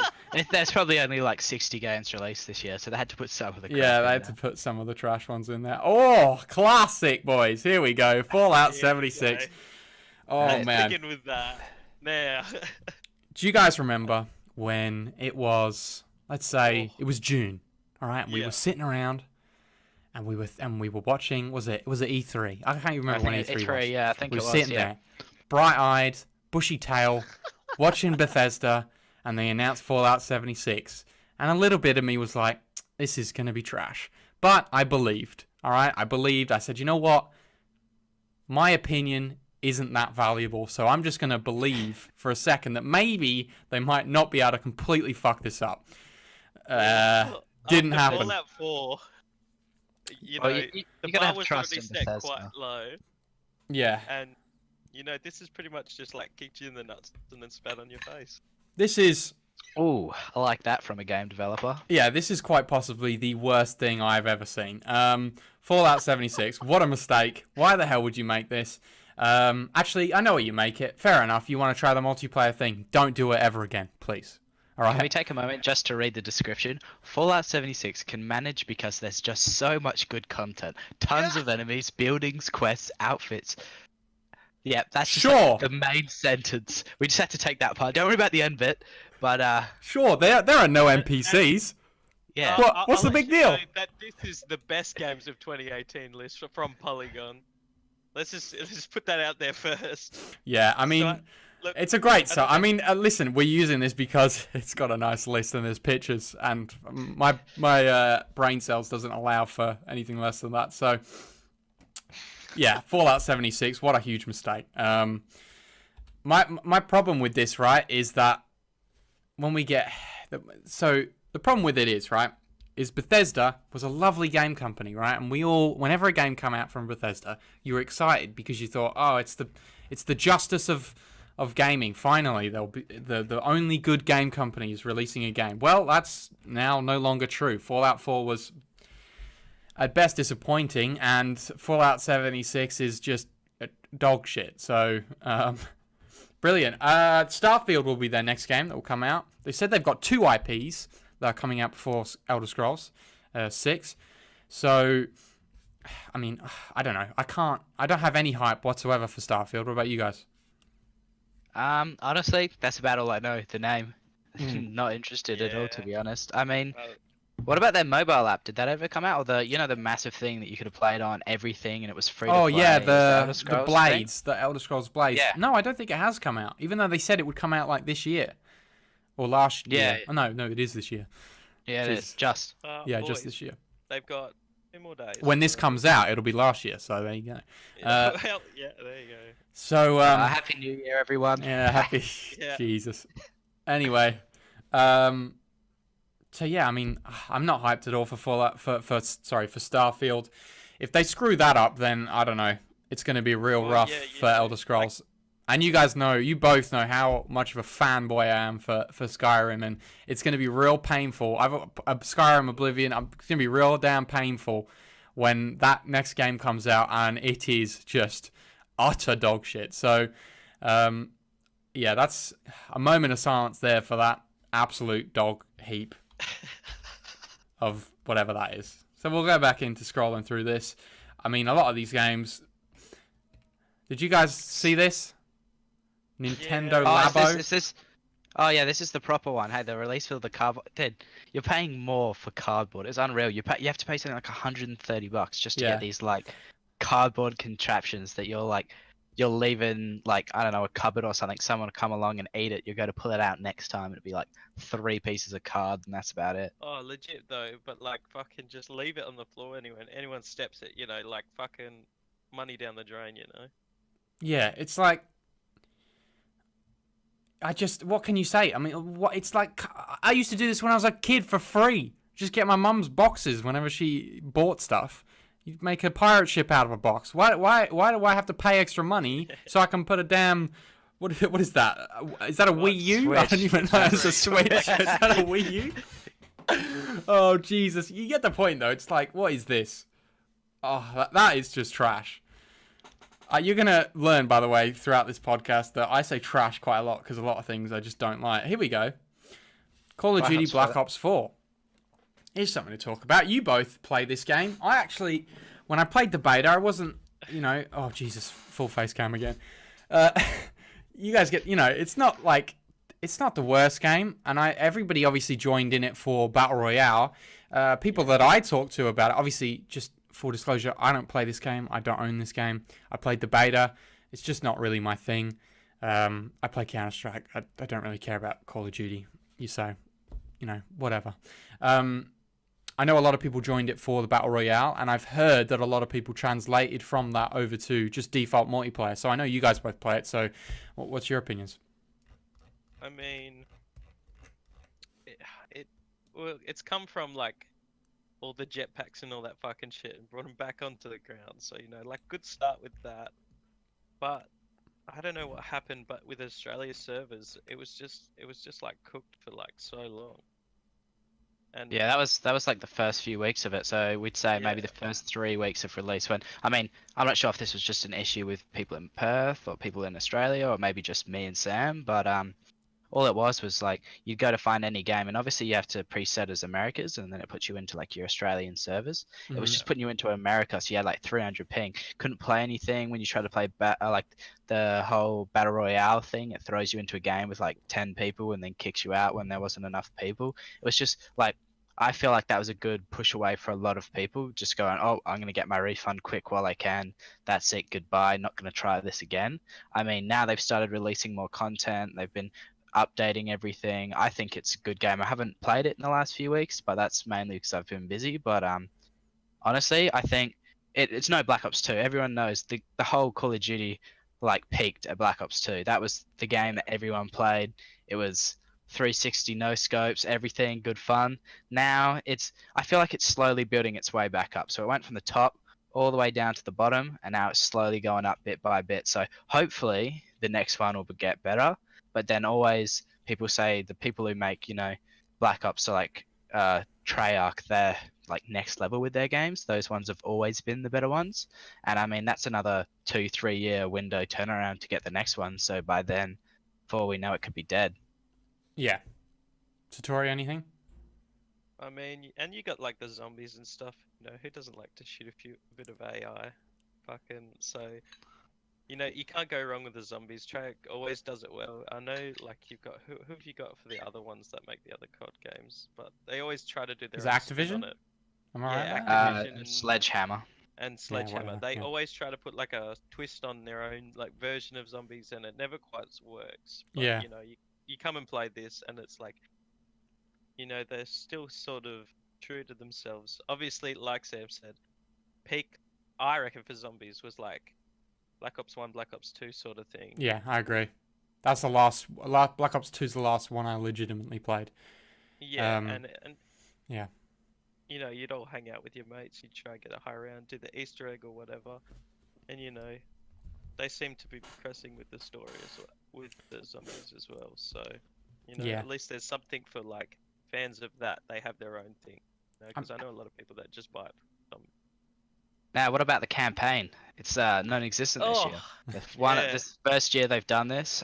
There's probably only like 60 games released this year, so they had to put some of the. crap Yeah, in they had there. to put some of the trash ones in there. Oh, classic, boys. Here we go. Fallout Here we 76. go. Oh, Right, man. Begin with that. Now. Do you guys remember when it was, let's say, Oh. it was June, all right? And we Yeah. were sitting around and we were watching, was it E3? I can't even I remember when think E3 was. yeah, I think We it were was. sitting Yeah. there, bright-eyed, bushy tail, watching Bethesda, and they announced Fallout 76. And a little bit of me was like, this is going to be trash. But I believed, all right? I believed. I said, you know what? My opinion isn't that valuable, so I'm just going to believe for a second that maybe they might not be able to completely fuck this up. Didn't After happen. Fallout 4, you know, Well, you the gotta bar have was trust already in set Bethesda. quite low, Yeah. and You know, this is pretty much just like kicked you in the nuts and then spat on your face. This is, Ooh, I like that from a game developer. yeah, this is quite possibly the worst thing I've ever seen. Fallout 76, what a mistake. Why the hell would you make this? Actually, I know what you make it. Fair enough. You want to try the multiplayer thing. Don't do it ever again, please. All Can we right. take a moment just to read the description? Fallout 76 can manage because there's just so much good content. Tons of enemies, buildings, quests, outfits. Yeah, that's just Sure. like the main sentence. We just have to take that part. Don't worry about the end bit. But Sure, there are no NPCs. yeah. What- what's the I'll big let you deal? know that this is the best games of 2018 list from Polygon. Let's just put that out there first. Yeah, I mean, Look, it's a great I site. don't I mean, listen, we're using this because it's got a nice list and there's pictures, and my brain cells doesn't allow for anything less than that. So, yeah, Fallout 76, what a huge mistake. My problem with this, right, is that when we get so the problem with it is, right, is Bethesda was a lovely game company, right, and we all, whenever a game come out from Bethesda, you were excited because you thought, oh, it's the justice of gaming. Finally, they'll be the only good game company is releasing a game. Well, that's now no longer true. Fallout 4 was at best disappointing, and Fallout 76 is just dog shit. So, brilliant. Starfield will be their next game that will come out. They said they've got 2 IPs that are coming out before Elder Scrolls 6. So, I mean, I don't know. I don't have any hype whatsoever for Starfield. What about you guys? Honestly, that's about all I know. The name. Not interested at all, to Yeah. be honest. I mean, Uh, what about their mobile app? Did that ever come out? Or the massive thing that you could have played on everything and it was free to Oh play? yeah, It was the Elder the Scrolls thing? Blades, the Elder Scrolls Blades. Yeah. No, I don't think it has come out. Even though they said it would come out like this year or last Yeah. year. Oh, no, it is this year. Yeah, it Jeez. is. Just. Yeah, boys, just this year. They've got 2 more days. When this comes out, it'll be last year. So there you go. Yeah, well, yeah, there you go. So Happy New Year, everyone. yeah, happy Yeah. Jesus. Anyway, so yeah, I mean, I'm not hyped at all for Fallout for Starfield. If they screw that up, then I don't know. It's going to be real Well, rough yeah, for yeah, Elder Scrolls. And you guys know, you both know how much of a fanboy I am for Skyrim, and it's going to be real painful. I've Skyrim Oblivion. It's going to be real damn painful when that next game comes out, and it is just utter dog shit. So, yeah, that's a moment of silence there for that absolute dog heap of whatever that is. So we'll go back into scrolling through this. I mean, a lot of these games. Did you guys see this? Nintendo Yeah. Labo. Is this? Oh yeah, this is the proper one. Hey, the release for the cardboard. Dude, you're paying more for cardboard. It's unreal. You have to pay something like $130 just to Yeah. get these like cardboard contraptions that you're leaving like, I don't know, a cupboard or something. Someone will come along and eat it. You're going to pull it out next time. It'll be like 3 pieces of card, and that's about it. Oh, legit though, but like fucking just leave it on the floor anyway. Anyone steps it, you know, like fucking money down the drain, you know. Yeah, it's like. What can you say? I mean, it's like, I used to do this when I was a kid for free. Just get my mum's boxes whenever she bought stuff. You'd make a pirate ship out of a box. Why do I have to pay extra money so I can put a damn, what is that? Is that a Wii U? I don't even know. It's a Switch. Is that a Wii U? Oh, Jesus. You get the point, though. It's like, what is this? Oh, that is just trash. You're going to learn, by the way, throughout this podcast that I say trash quite a lot because a lot of things I just don't like. Here we go. Call of Duty Black Ops 4. Here's something to talk about. You both play this game. I actually, when I played the beta, I wasn't, oh, Jesus, full face cam again. You guys get, it's not the worst game. And everybody obviously joined in it for Battle Royale. People that I talked to about it, obviously, just full disclosure, I don't play this game. I don't own this game. I played the beta. It's just not really my thing. I play Counter-Strike. I don't really care about Call of Duty. Whatever. I know a lot of people joined it for the Battle Royale, and I've heard that a lot of people translated from that over to just default multiplayer. So I know you guys both play it, so what's your opinions? I mean, it's come from like all the jetpacks and all that fucking shit and brought them back onto the ground. So, like, good start with that. But I don't know what happened, but with Australia servers, it was just like cooked for like so long. And Yeah, that was like the first few weeks of it. So we'd say yeah, maybe the first 3 weeks of release. When I mean, I'm not sure if this was just an issue with people in Perth or people in Australia, or maybe just me and Sam. But all it was like you'd go to find any game, and obviously you have to preset as Americas, and then it puts you into like your Australian servers. It was Mhm. just putting you into America, so you had like 300 ping. Couldn't play anything when you try to play like the whole battle royale thing. It throws you into a game with like 10 people and then kicks you out when there wasn't enough people. It was just like. I feel like that was a good push away for a lot of people, just going, oh, I'm going to get my refund quick while I can. That's it, goodbye, not going to try this again. I mean, now they've started releasing more content. They've been updating everything. I think it's a good game. I haven't played it in the last few weeks, but that's mainly because I've been busy. But honestly, I think it's no Black Ops 2. Everyone knows the whole Call of Duty like peaked at Black Ops 2. That was the game that everyone played. It was 360 no scopes, everything, good fun. Now I feel like it's slowly building its way back up. So it went from the top all the way down to the bottom, and now it's slowly going up bit by bit. So hopefully the next one will get better. But then always people say the people who make, Black Ops are like Treyarch, they're like next level with their games. Those ones have always been the better ones. And I mean that's another 2-3 year window turnaround to get the next one. So by then, before we know it could be dead. Yeah. Satori, anything? I mean, and you got like the zombies and stuff. Who doesn't like to shoot a bit of AI? Fucking so. You can't go wrong with the zombies. Treyarch always does it well. I know, like you've got who have you got for the other ones that make the other COD games? But they always try to do their Is own spin Activision? on it. Am I right? Yeah, with that? Activision and Sledgehammer. Sledgehammer. whatever, They yeah. always try to put like a twist on their own like version of zombies, and it never quite works. But Yeah. you come and play this, and it's like, they're still sort of true to themselves. Obviously, like Sam said, peak, I reckon, for zombies was like Black Ops 1, Black Ops 2 sort of thing. Yeah, I agree. That's the last. Black Ops 2 is the last one I legitimately played. Yeah, Um, and yeah. You'd all hang out with your mates, you'd try and get a high round, do the Easter egg or whatever, and they seem to be progressing with the story as well, with the zombies as well. So, Yeah. at least there's something for like fans of that. They have their own thing, because I know a lot of people that just buy it. Now, what about the campaign? It's non-existent this year. This first year they've done this.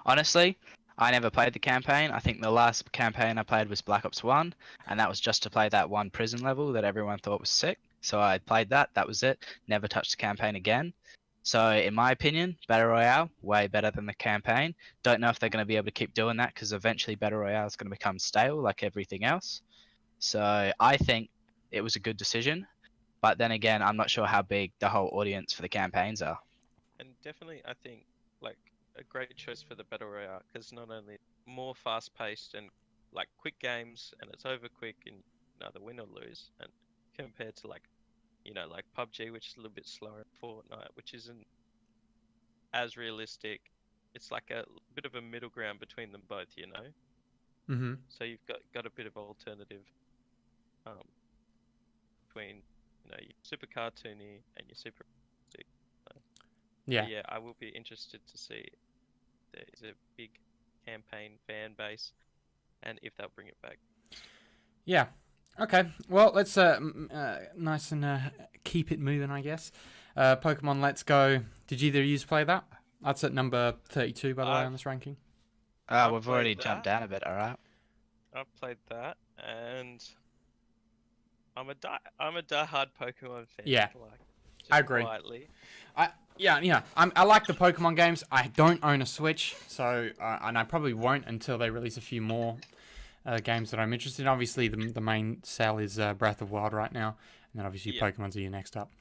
Honestly, I never played the campaign. I think the last campaign I played was Black Ops 1, and that was just to play that one prison level that everyone thought was sick. So I played that. That was it. Never touched the campaign again. So in my opinion, Battle Royale, way better than the campaign. Don't know if they're going to be able to keep doing that because eventually Battle Royale is going to become stale like everything else. So I think it was a good decision. But then again, I'm not sure how big the whole audience for the campaigns are. And definitely, I think like a great choice for the Battle Royale, because not only more fast-paced and like quick games, and it's over quick and either win or lose, and compared to like PUBG, which is a little bit slower, and Fortnite, which isn't as realistic. It's like a bit of a middle ground between them both, Mm-hmm. So you've got a bit of alternative between your super cartoony and your super realistic. Yeah. Yeah, I will be interested to see if there is a big campaign fan base, and if they'll bring it back. Yeah. Okay. Well, let's nice and keep it moving, I guess. Pokemon Let's Go. Did either of you play that? That's at number 32, by the way, on this ranking. We've already jumped down a bit. All right. I've played that, and I'm a diehard Pokemon fan. Yeah, like, I agree. Quietly. I like the Pokemon games. I don't own a Switch, so and I probably won't until they release a few more games that I'm interested in. Obviously, the main sell is Breath of Wild right now, and then obviously Pokemon's are your next up.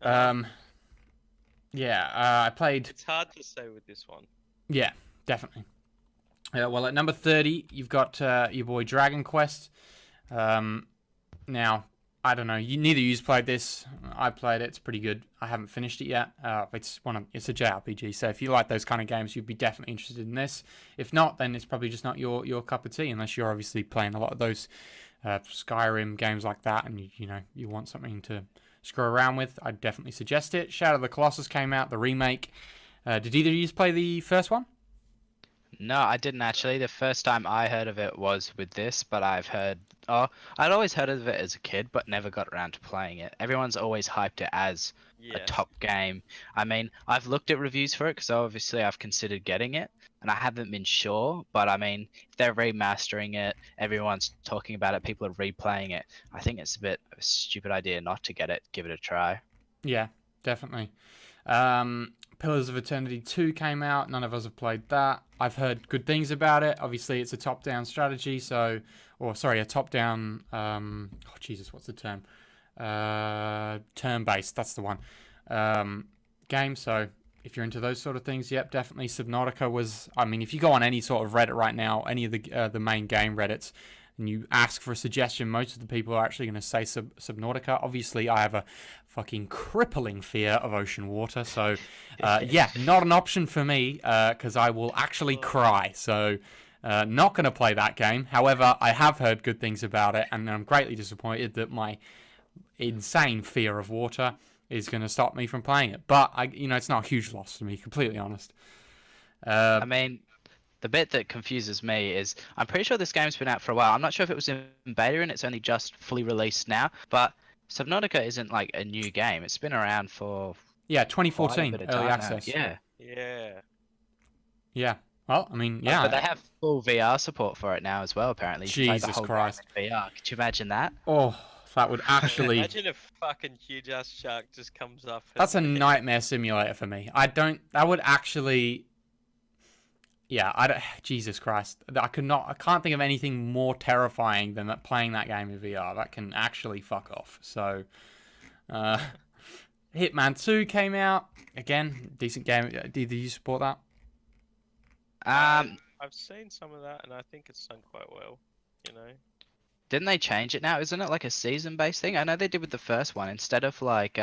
I played. It's hard to say with this one. Yeah, definitely. Well, at number 30, you've got your boy Dragon Quest. Now, I don't know. Neither of you's played this. I played it. It's pretty good. I haven't finished it yet. It's a JRPG. So if you like those kind of games, you'd be definitely interested in this. If not, then it's probably just not your cup of tea, unless you're obviously playing a lot of those Skyrim games like that, and you want something to screw around with. I'd definitely suggest it. Shadow of the Colossus came out, the remake. Did either of you play the first one? No, I didn't actually. The first time I heard of it was with this, but I'd always heard of it as a kid, but never got around to playing it. Everyone's always hyped it as a Yeah. top game. I mean, I've looked at reviews for it because obviously I've considered getting it, and I haven't been sure. But I mean, if they're remastering it, everyone's talking about it, people are replaying it. I think it's a bit of a stupid idea not to get it, give it a try. Yeah, definitely. Pillars of Eternity 2 came out. None of us have played that. I've heard good things about it. Obviously, it's a top-down strategy, a top-down. Jesus, what's the term? Turn-based. That's the one. Game. So if you're into those sort of things, yep, definitely. Subnautica was. I mean, if you go on any sort of Reddit right now, any of the main game Reddits, and you ask for a suggestion, most of the people are actually going to say Subnautica. Obviously, I have a fucking crippling fear of ocean water, so yeah, not an option for me because I will actually cry. So not going to play that game. However, I have heard good things about it, and I'm greatly disappointed that my insane fear of water is going to stop me from playing it. But it's not a huge loss to me, completely honest. I mean, the bit that confuses me is I'm pretty sure this game's been out for a while. I'm not sure if it was in beta and it's only just fully released now, but Subnautica isn't like a new game. It's been around for 2014 early access. Yeah. Yeah. Well, I mean, yeah. But they have full VR support for it now as well. Apparently, you can play the Jesus whole Christ. game in VR. Could you imagine that? Oh, that would actually. Imagine a fucking huge ass shark just comes up. That's a nightmare simulator for me. That would actually. Yeah, Jesus Christ. I can't think of anything more terrifying than playing that game in VR. That can actually fuck off. So, Hitman 2 came out. Again, decent game. Did you support that? I've seen some of that, and I think it's done quite well. Didn't they change it now? Isn't it like a season-based thing? I know they did with the first one. Instead of like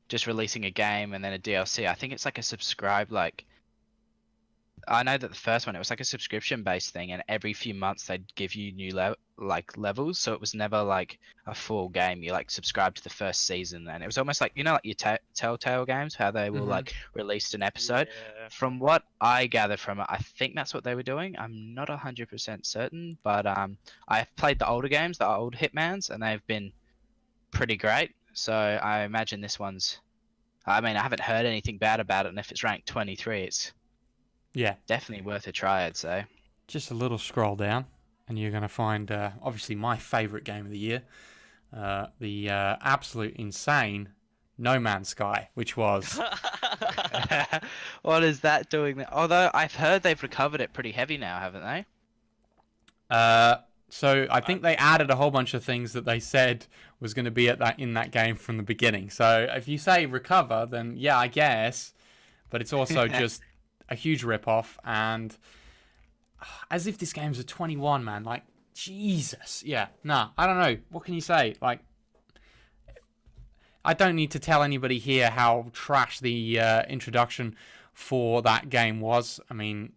just releasing a game and then a DLC, I think it's like a subscribe I know that the first one, it was like a subscription-based thing, and every few months they'd give you new levels, so it was never like a full game. You like subscribed to the first season, and it was almost like like your Telltale games, how they will like release an episode. Yeah. From what I gather from it, I think that's what they were doing. I'm not 100% certain, but I've played the older games, the old Hitmans, and they've been pretty great. So I imagine this one's. I mean, I haven't heard anything bad about it, and if it's ranked 23, it's definitely worth a try, I'd say. Just a little scroll down, and you're going to find, obviously, my favourite game of the year, the absolute insane No Man's Sky, which was... What is that doing there? Although, I've heard they've recovered it pretty heavy now, haven't they? So, I think they added a whole bunch of things that they said was going to be in that game from the beginning. So, if you say recover, then yeah, I guess. But it's also just... a huge rip-off, and as if this game's a 21, man. Like, Jesus. Yeah, nah, I don't know. What can you say? Like, I don't need to tell anybody here how trash the introduction for that game was. I mean,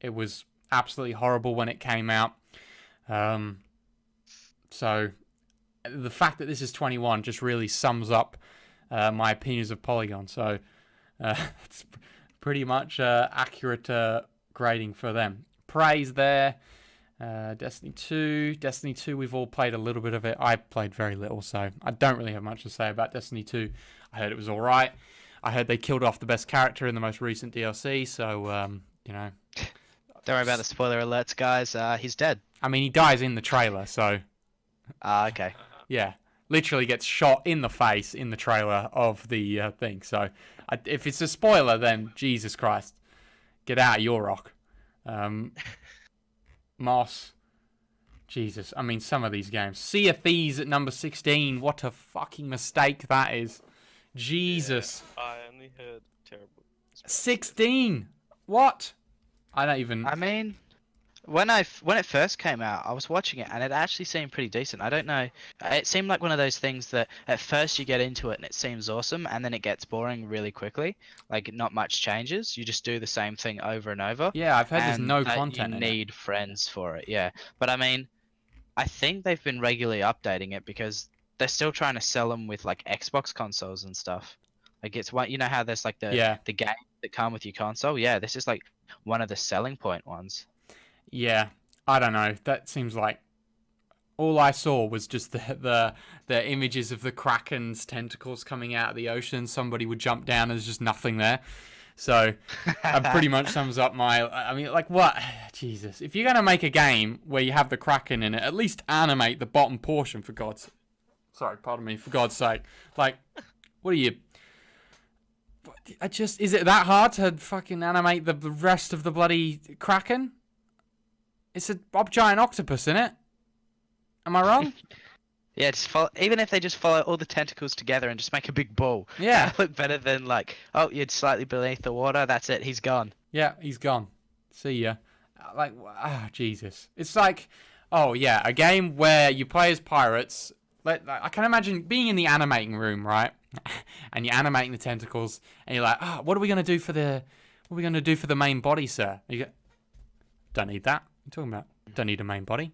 it was absolutely horrible when it came out. So, the fact that this is 21 just really sums up my opinions of Polygon. So, it's pretty much accurate grading for them. Praise there. Destiny 2. Destiny 2, we've all played a little bit of it. I played very little, so I don't really have much to say about Destiny 2. I heard it was alright. I heard they killed off the best character in the most recent DLC, so, Don't worry about the spoiler alerts, guys. He's dead. I mean, he dies in the trailer, so... Okay. Yeah. Literally gets shot in the face in the trailer of the thing, so... if it's a spoiler, then Jesus Christ, get out of your rock. Moss, Jesus. I mean, some of these games. Sea of Thieves at number 16. What a fucking mistake that is. Jesus. Yeah, I only heard terrible. 16. What? I don't even. I mean, when it first came out, I was watching it and it actually seemed pretty decent. I don't know. It seemed like one of those things that at first you get into it and it seems awesome, and then it gets boring really quickly. Like, not much changes. You just do the same thing over and over. Yeah, I've heard there's and no that content You in it. need friends for it, yeah. But I mean, I think they've been regularly updating it because they're still trying to sell them with like Xbox consoles and stuff. Like, it's what, you know how there's like the game that come with your console. Yeah, this is like one of the selling point ones. Yeah, I don't know. That seems like all I saw was just the images of the Kraken's tentacles coming out of the ocean. Somebody would jump down and there's just nothing there. So that pretty much sums up my... I mean, like, what? Jesus. If you're going to make a game where you have the Kraken in it, at least animate the bottom portion, for God's... Sorry, pardon me, for God's sake. Like, what are you... Is it that hard to fucking animate the rest of the bloody Kraken? It's a giant octopus, isn't it? Am I wrong? Yeah, even if they just follow all the tentacles together and just make a big ball. Yeah. That'd look better than like, oh, you're slightly beneath the water. That's it. He's gone. Yeah, he's gone. See ya. Like, Jesus. It's like, oh yeah, a game where you play as pirates. I can imagine being in the animating room, right? And you're animating the tentacles, and you're like, what are we gonna do for the main body, sir? You go, don't need that. What are you talking about? Don't need a main body.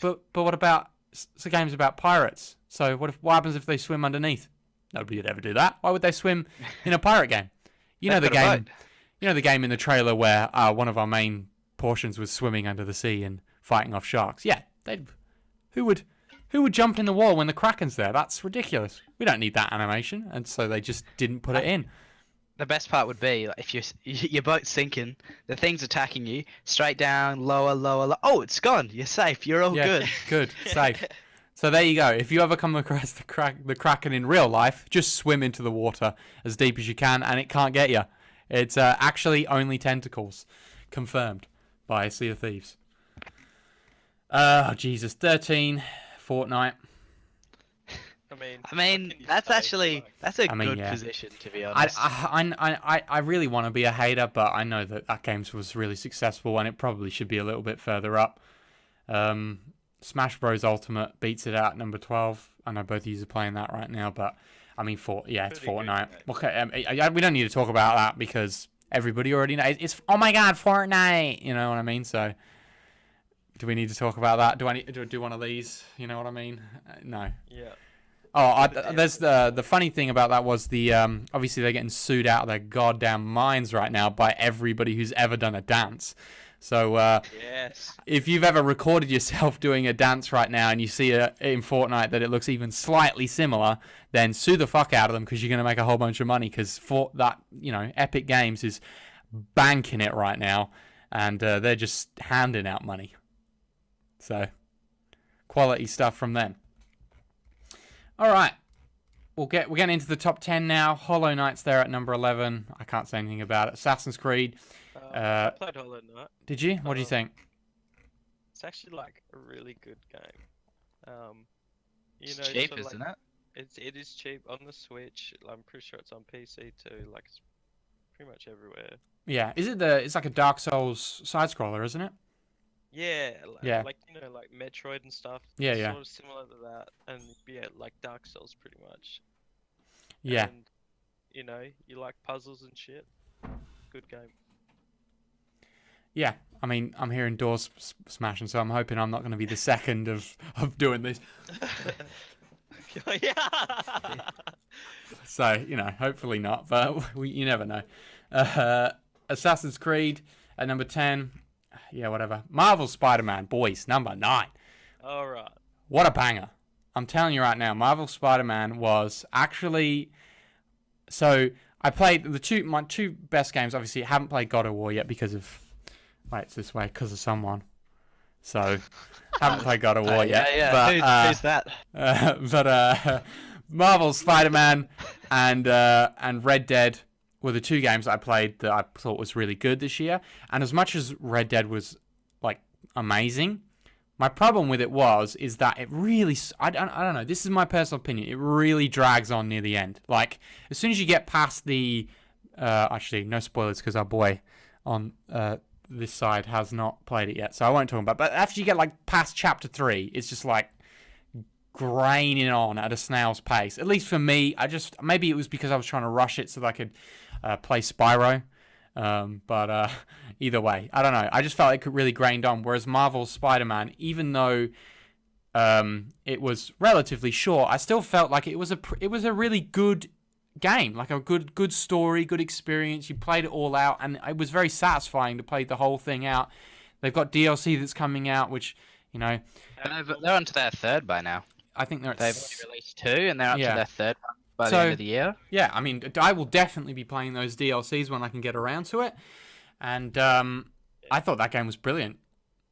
But what about? It's a game's about pirates. So what happens if they swim underneath? Nobody would ever do that. Why would they swim in a pirate game? You know the game. You know the game in the trailer where one of our main portions was swimming under the sea and fighting off sharks. Yeah, who would jump in the wall when the Kraken's there? That's ridiculous. We don't need that animation, and so they just didn't put it in. The best part would be like, if your boat's sinking, the thing's attacking you, straight down, lower, lower, lower. Oh, it's gone. You're safe. You're all good. Good, safe. So there you go. If you ever come across the Kraken in real life, just swim into the water as deep as you can, and it can't get you. It's actually only tentacles, confirmed by Sea of Thieves. Jesus, 13, Fortnite. I mean, that's a good position, to be honest. I really want to be a hater, but I know that game was really successful and it probably should be a little bit further up. Smash Bros. Ultimate beats it out at number 12. I know both of you are playing that right now, but I mean, it's Fortnite. Okay, we don't need to talk about that because everybody already knows. It's, oh my god, Fortnite! You know what I mean? So, do we need to talk about that? Do I need to do one of these? You know what I mean? No. Yeah. Oh, there's the funny thing about that was obviously they're getting sued out of their goddamn minds right now by everybody who's ever done a dance. So yes. If you've ever recorded yourself doing a dance right now and you see in Fortnite that it looks even slightly similar, then sue the fuck out of them because you're going to make a whole bunch of money because Epic Games is banking it right now and they're just handing out money. So quality stuff from them. All right, we're getting into the top 10 now. Hollow Knight's there at number 11. I can't say anything about it. Assassin's Creed. I played Hollow Knight. Did you? What do you think? It's actually like a really good game. It's cheap, isn't it? It is cheap on the Switch. I'm pretty sure it's on PC too. Like it's pretty much everywhere. Yeah, it's like a Dark Souls side scroller, isn't it? Yeah, Yeah. like like Metroid and stuff. Yeah, It's yeah. sort of similar to that, and yeah, like Dark Souls pretty much. Yeah. And you like puzzles and shit. Good game. Yeah, I mean, I'm hearing doors smashing, so I'm hoping I'm not going to be the second of doing this. Yeah. So, hopefully not, but you never know. Assassin's Creed at number 10. Yeah, whatever. Marvel Spider-Man, boys, number 9. All right. What a banger. I'm telling you right now, Marvel Spider-Man was actually... So, I played my two best games. Obviously, I haven't played God of War yet because of... Wait, it's this way, because of someone. So, haven't played God of War yet. Yeah. But, who's that? But Marvel Spider-Man and Red Dead were the two games that I played that I thought was really good this year. And as much as Red Dead was like amazing, my problem with it is that it really, I don't know, this is my personal opinion, it really drags on near the end. Like, as soon as you get past the, actually, no spoilers because our boy on this side has not played it yet, so I won't talk about it. But after you get like past chapter 3, it's just like graining on at a snail's pace. At least for me, maybe it was because I was trying to rush it so that I could play Spyro. But either way, I don't know. I just felt it could really grained on. Whereas Marvel's Spider-Man, even though it was relatively short, I still felt like it was a really good game, like a good story, good experience. You played it all out, and it was very satisfying to play the whole thing out. They've got DLC that's coming out, which, you know, They're on to their third by now. I think they're They've already released 2, and they're up to their third by the end of the year. Yeah, I mean, I will definitely be playing those DLCs when I can get around to it. And I thought that game was brilliant.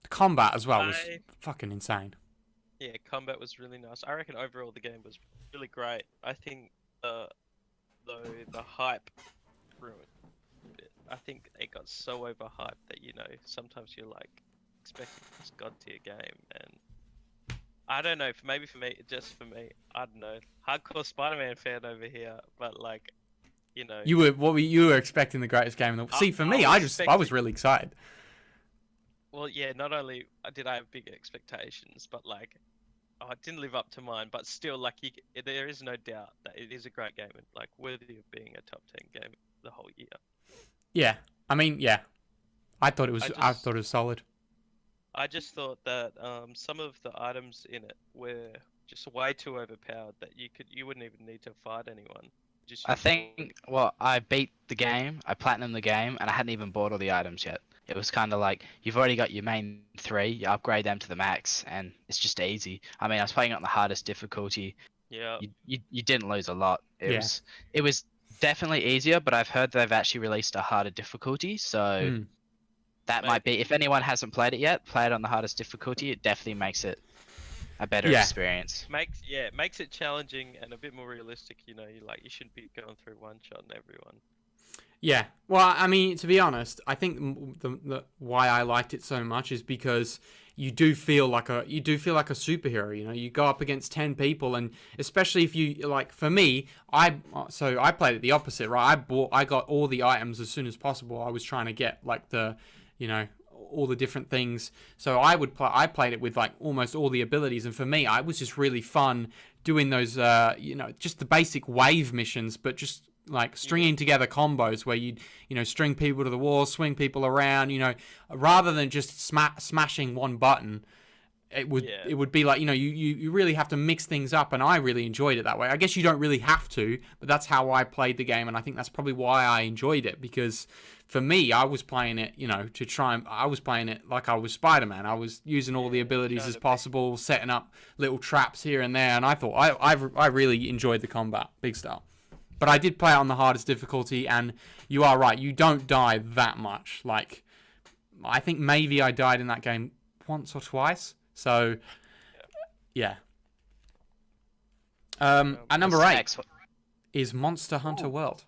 The combat as well was fucking insane. Yeah, combat was really nice. I reckon overall the game was really great. I think though the hype ruined it. I think it got so overhyped that, you know, sometimes you're like expecting this god tier game, and I don't know, just for me, I don't know, hardcore Spider-Man fan over here, but like, you know, you were expecting the greatest game in the see for me. I was really excited. Well, yeah, not only did I have big expectations, but like, it didn't live up to mine. But still, like, there is no doubt that it is a great game and like worthy of being a top 10 game the whole year. Yeah, I mean, yeah, I thought it was solid. I just thought that some of the items in it were just way too overpowered that you wouldn't even need to fight anyone. I think, well, I beat the game, I platinumed the game, and I hadn't even bought all the items yet. It was kind of like, you've already got your main 3, you upgrade them to the max, and it's just easy. I mean, I was playing it on the hardest difficulty. Yeah. You didn't lose a lot. It was definitely easier, but I've heard they've actually released a harder difficulty, so that might be, if anyone hasn't played it yet, play it on the hardest difficulty. It definitely makes it a better experience. Makes it challenging and a bit more realistic. You know, you shouldn't be going through one shot on everyone. Yeah, well, I mean, to be honest, I think the why I liked it so much is because you do feel like a superhero. You know, you go up against 10 people, and especially if you like, for me, I played it the opposite, right? I got all the items as soon as possible. I was trying to get like the, you know, all the different things. So I played it with like almost all the abilities, and for me, it was just really fun doing those, you know, just the basic wave missions, but just like stringing together combos where you know, string people to the wall, swing people around, you know, rather than just smashing one button. It would be like, you know, you really have to mix things up, and I really enjoyed it that way. I guess you don't really have to, but that's how I played the game, and I think that's probably why I enjoyed it, because for me, I was playing it, you know, I was playing it like I was Spider-Man. I was using all the abilities as possible, setting up little traps here and there, and I thought I really enjoyed the combat, big style. But I did play it on the hardest difficulty, and you are right, you don't die that much. Like, I think maybe I died in that game once or twice. So, yeah. At number 8 is Monster Hunter World.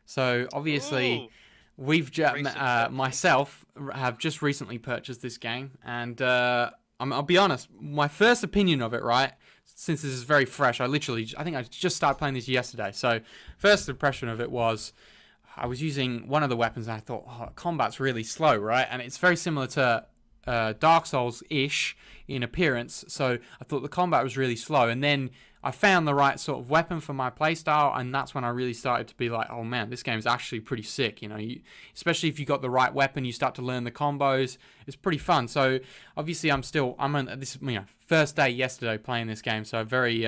So, obviously, myself have just recently purchased this game, and I'll be honest, my first opinion of it, right, since this is very fresh, I think I just started playing this yesterday. So, first impression of it was, I was using one of the weapons, and I thought, combat's really slow, right? And it's very similar to Dark Souls-ish in appearance, so I thought the combat was really slow. And then I found the right sort of weapon for my playstyle, and that's when I really started to be like, oh man, this game is actually pretty sick. You know, especially if you got the right weapon, you start to learn the combos. It's pretty fun. So obviously, I'm on this, you know, first day yesterday playing this game, so very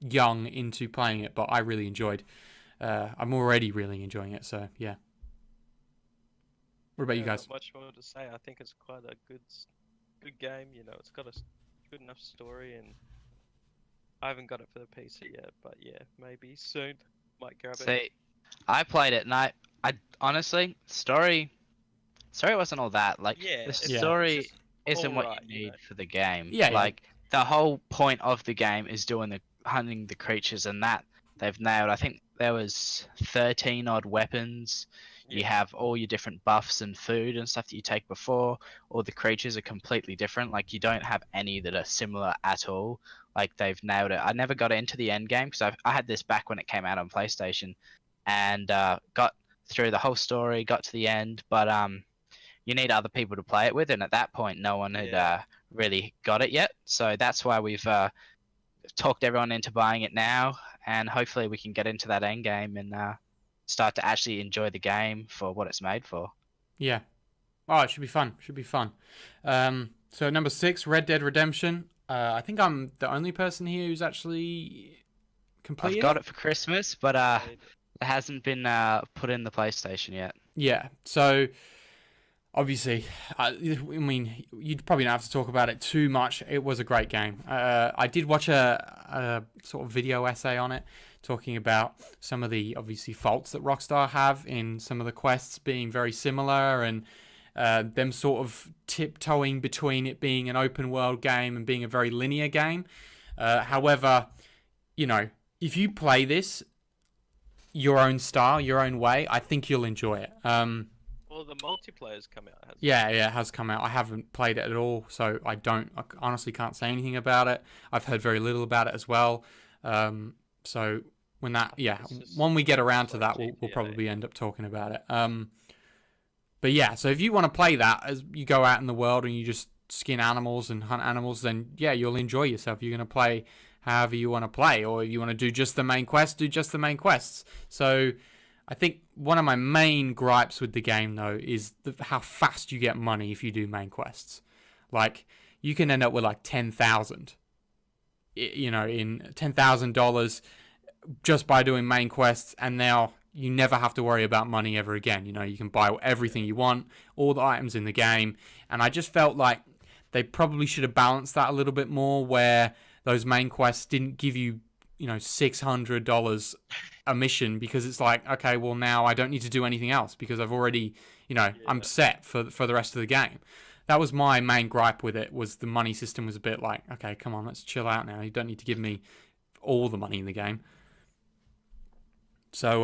young into playing it, but I really enjoyed. I'm already really enjoying it. So yeah. What about you guys? Not much more to say. I think it's quite a good game. You know, it's got a good enough story, and I haven't got it for the PC yet, but yeah, maybe soon. Might grab it. See, I played it, and I honestly, story wasn't all that. Like, the story isn't what you need for the game. Yeah, like the whole point of the game is hunting the creatures, and that they've nailed. I think there was 13 odd weapons. You have all your different buffs and food and stuff that you take before. All the creatures are completely different. Like, you don't have any that are similar at all. Like, they've nailed it. I never got into the end game because I had this back when it came out on PlayStation, and got through the whole story, got to the end. But you need other people to play it with, and at that point, no one had really got it yet. So that's why we've talked everyone into buying it now, and hopefully we can get into that end game and start to actually enjoy the game for what it's made for. Yeah. Oh, it should be fun. So number 6, Red Dead Redemption. I think I'm the only person here who's actually completed I've got it for Christmas, but it hasn't been put in the PlayStation yet. Yeah, so obviously, I mean, you'd probably don't have to talk about it too much. It was a great game. I did watch a sort of video essay on it, talking about some of the obviously faults that Rockstar have in some of the quests being very similar, and them sort of tiptoeing between it being an open world game and being a very linear game. However, you know, if you play this your own style, your own way, I think you'll enjoy it. Well, the multiplayer's come out, hasn't it? Yeah, it has come out. I haven't played it at all, so I honestly can't say anything about it. I've heard very little about it as well. So when when we get around to that, we'll probably end up talking about it. But yeah, so if you want to play that as you go out in the world and you just skin animals and hunt animals, then yeah, you'll enjoy yourself. You're going to play however you want to play, or if you want to do just the main quest, do just the main quests. So I think one of my main gripes with the game, though, is how fast you get money if you do main quests. Like, you can end up with like 10,000, you know, in $10,000 just by doing main quests, and now you never have to worry about money ever again. You know, you can buy everything you want, all the items in the game, and I just felt like they probably should have balanced that a little bit more, where those main quests didn't give you, you know, $600 a mission, because it's like, okay, well, now I don't need to do anything else because I've already, you know, I'm set for the rest of the game. That was my main gripe with it, was the money system was a bit like, okay, come on, let's chill out now. You don't need to give me all the money in the game. So,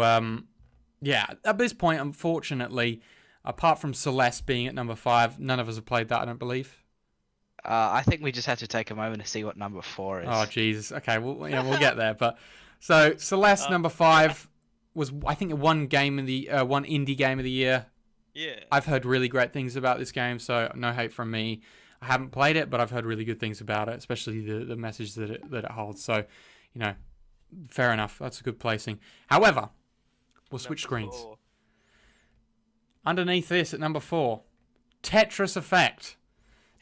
yeah, at this point, unfortunately, apart from Celeste being at number 5, none of us have played that, I don't believe. I think we just have to take a moment to see what number 4 is. Oh, Jesus. Okay, well, yeah, we'll get there. But so Celeste number 5 was, I think, one indie game of the year. Yeah. I've heard really great things about this game, so no hate from me. I haven't played it, but I've heard really good things about it, especially the message that it holds. So, you know, fair enough. That's a good placing. However, we'll switch screens. 4. Underneath this at number 4, Tetris Effect.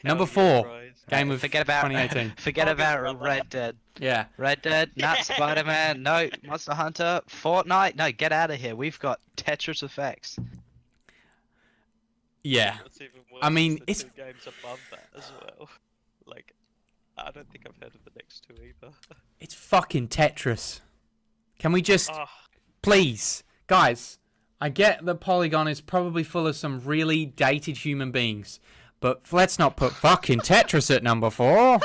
Number 4, game of 2018. Forget about Red Dead. Yeah. Red Dead, not Spider-Man, no Monster Hunter, Fortnite, no, get out of here. We've got Tetris Effects. Yeah. What's even worse, I mean, the it's 2 games above that as well. Like, I don't think I've heard of the next 2 either. It's fucking Tetris. Can we just, please, guys, I get that Polygon is probably full of some really dated human beings, but let's not put fucking Tetris at number 4.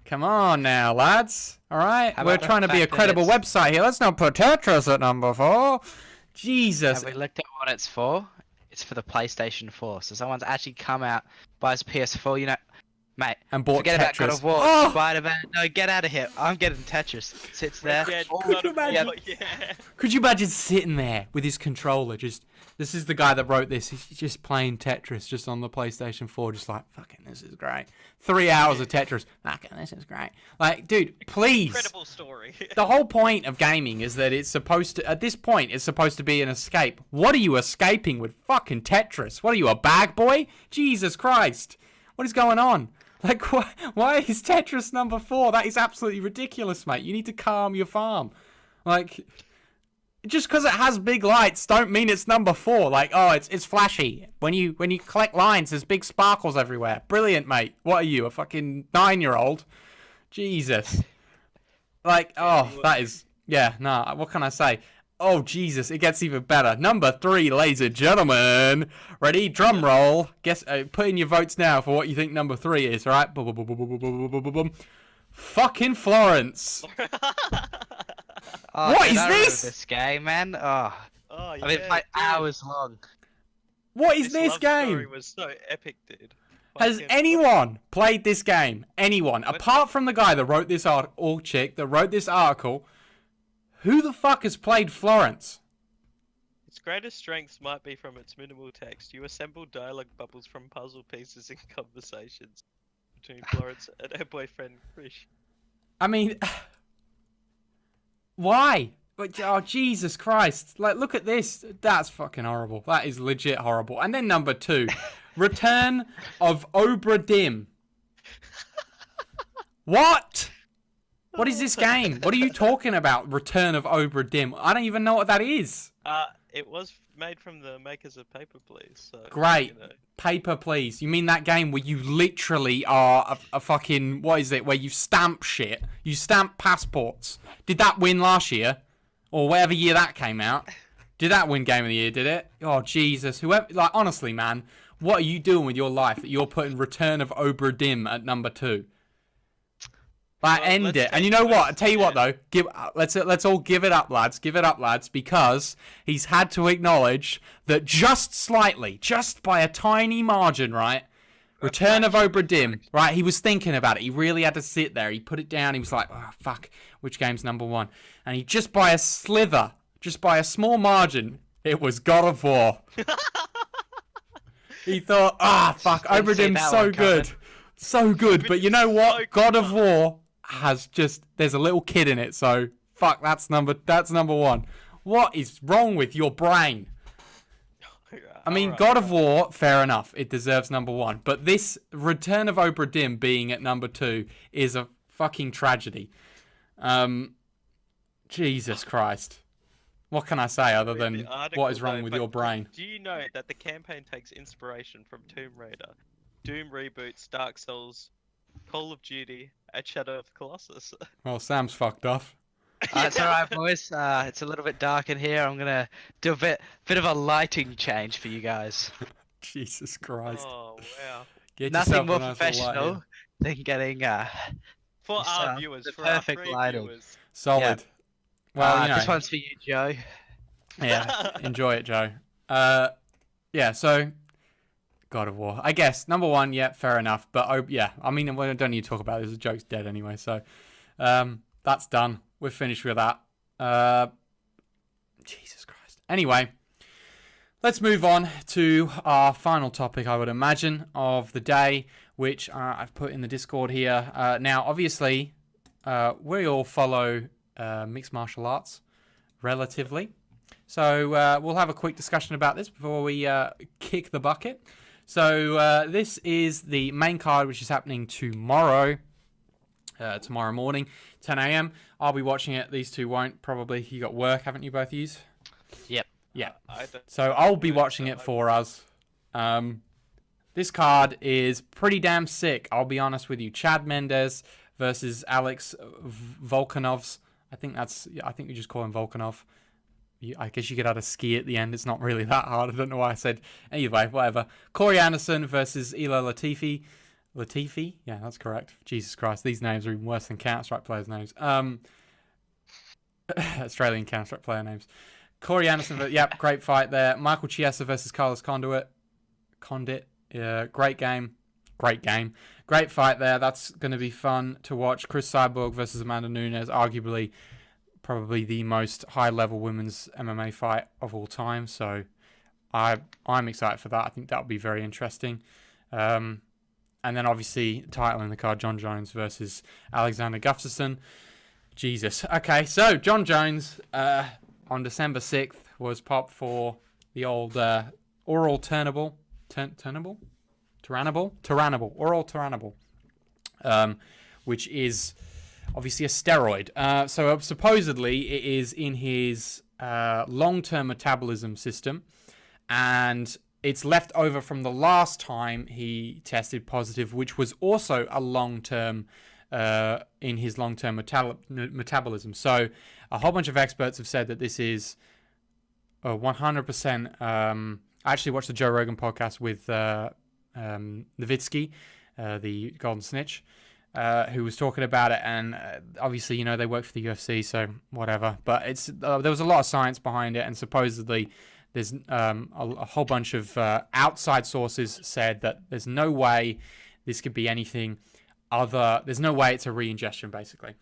Come on now, lads. All right? We're trying to be a credible website here. Let's not put Tetris at number 4. Jesus. Have we looked at what it's for? It's for the PlayStation 4. So someone's actually come out, buys PS4, you know, mate, and bought forget Tetris. about God of War, Spider-Man. No, get out of here. I'm getting Tetris. Sits there. Could you imagine sitting there with his controller? This is the guy that wrote this. He's just playing Tetris just on the PlayStation 4, just like, fucking, this is great. 3 hours of Tetris. Fucking, this is great. Like, dude, please. Incredible story. The whole point of gaming is that it's supposed to, at this point, it's supposed to be an escape. What are you escaping with fucking Tetris? What are you, a bag boy? Jesus Christ. What is going on? Like, why is Tetris number 4? That is absolutely ridiculous, mate. You need to calm your farm. Like, just because it has big lights don't mean it's number 4. Like, oh, it's flashy. When you collect lines, there's big sparkles everywhere. Brilliant, mate. What are you, a fucking 9-year-old? Jesus. Like, oh, that is, yeah, nah, what can I say? Oh, Jesus, it gets even better. Number 3, ladies and gentlemen. Ready? Drum roll. Guess, put in your votes now for what you think number 3 is, all right? Boom, boom, boom, boom, boom, boom, boom, boom, boom. Fucking Florence. Oh, what is I this? This game, man. Oh, yeah, I mean, like hours long. What is this love game? Story was so epic, dude. Has anyone played this game? Anyone? Apart from the guy that wrote this article, or chick that wrote this article, who the fuck has played Florence? Its greatest strengths might be from its minimal text. You assemble dialogue bubbles from puzzle pieces in conversations between Florence and her boyfriend, Krish. I mean, why? Oh, Jesus Christ. Like, look at this. That's fucking horrible. That is legit horrible. And then number 2, Return of Obra Dinn. What? What is this game? What are you talking about? Return of Obra Dinn. I don't even know what that is. It was made from the makers of Paper Please. So, Great. you know. Paper Please. You mean that game where you literally are a fucking... What is it? Where you stamp shit. You stamp passports. Did that win last year? Or whatever year that came out? Did that win Game of the Year, did it? Oh, Jesus. Whoever... Like, honestly, man. What are you doing with your life that you're putting Return of Obra Dinn at number 2? Like, Well, end let's it. And take you know what? first I tell you what, again. though. Let's all give it up, lads. Give it up, lads, because he's had to acknowledge that just slightly, just by a tiny margin, right? Return of Obra Dinn, right? He was thinking about it. He really had to sit there. He put it down. He was like, oh, fuck, which game's number 1? And he just by a slither, just by a small margin, it was God of War. He thought, fuck, Obra Dinn's so good. So good. But you know what? God of War has just, there's a little kid in it, so fuck, that's number 1. What is wrong with your brain? I mean, God of War, fair enough, it deserves number 1, but this Return of Obra Dinn being at number 2 is a fucking tragedy. Jesus Christ. What can I say other than what is wrong with your brain? Do you know that the campaign takes inspiration from Tomb Raider, Doom reboots, Dark Souls, Call of Duty, and Shadow of the Colossus? Well, Sam's fucked off. It's alright, boys. It's a little bit dark in here. I'm gonna do a bit of a lighting change for you guys. Jesus Christ. Oh wow! Get Nothing yourself more a nice little light professional here. than getting For This, our viewers, the for our perfect free lighting. viewers. Solid. Well, you know, this one's for you, Joe. yeah, enjoy it, Joe. Yeah, so God of War. I guess number 1, yeah, fair enough. But yeah, I mean, we don't need to talk about it. The joke's dead anyway. So that's done. We're finished with that. Jesus Christ. Anyway, let's move on to our final topic, I would imagine, of the day, which I've put in the Discord here. Now, obviously, we all follow mixed martial arts relatively. So we'll have a quick discussion about this before we kick the bucket. So this is the main card, which is happening tomorrow. Tomorrow morning, 10 a.m. I'll be watching it. These two won't, probably. You got work, haven't you, both of you? Yep. Yeah. I don't So I'll be work, watching so it I for us. This card is pretty damn sick, I'll be honest with you. Chad Mendes versus Alex Volkanovs. I think we just call him Volkanov. I guess you could add a ski at the end. It's not really that hard. I don't know why I said. Anyway, whatever. Corey Anderson versus Elo Latifi. Latifi? Yeah, that's correct. Jesus Christ, these names are even worse than Counter-Strike players' names. Australian Counter-Strike player names. Corey Anderson, yep, great fight there. Michael Chiesa versus Carlos Condit. Yeah, great game. Great fight there. That's going to be fun to watch. Chris Cyborg versus Amanda Nunes, arguably probably the most high-level women's MMA fight of all time. So I'm excited for that. I think that'll be very interesting. And then obviously title in the card, John Jones versus Alexander Gustafsson. Jesus. Okay, so John Jones on December 6th was popped for the old oral Tyrannable, which is obviously a steroid. So supposedly it is in his long-term metabolism system, and it's left over from the last time he tested positive, which was also a long-term in his long-term metabolism. So a whole bunch of experts have said that this is 100%. I actually watched the Joe Rogan podcast with Nowitzki, the Golden Snitch, who was talking about it, and obviously, you know, they work for the UFC, so whatever. But it's there was a lot of science behind it, and supposedly there's a whole bunch of outside sources said that there's no way this could be anything other. There's no way it's a re-ingestion, basically.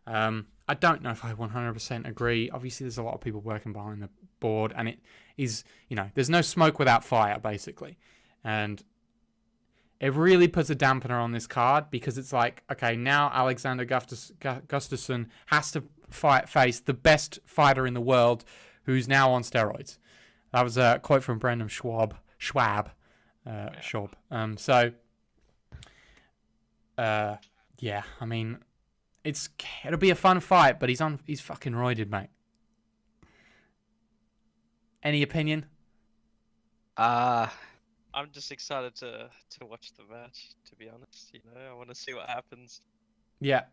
I don't know if I 100% agree. Obviously, there's a lot of people working behind the board, and it is, you know, there's no smoke without fire, basically. And it really puts a dampener on this card because it's like, okay, now Alexander Gustafsson has to face the best fighter in the world who's now on steroids. That was a quote from Brendan Schwab. Yeah, I mean, it'll be a fun fight, but he's fucking roided, mate. Any opinion? Uh, I'm just excited to watch the match. To be honest, I want to see what happens. Yeah.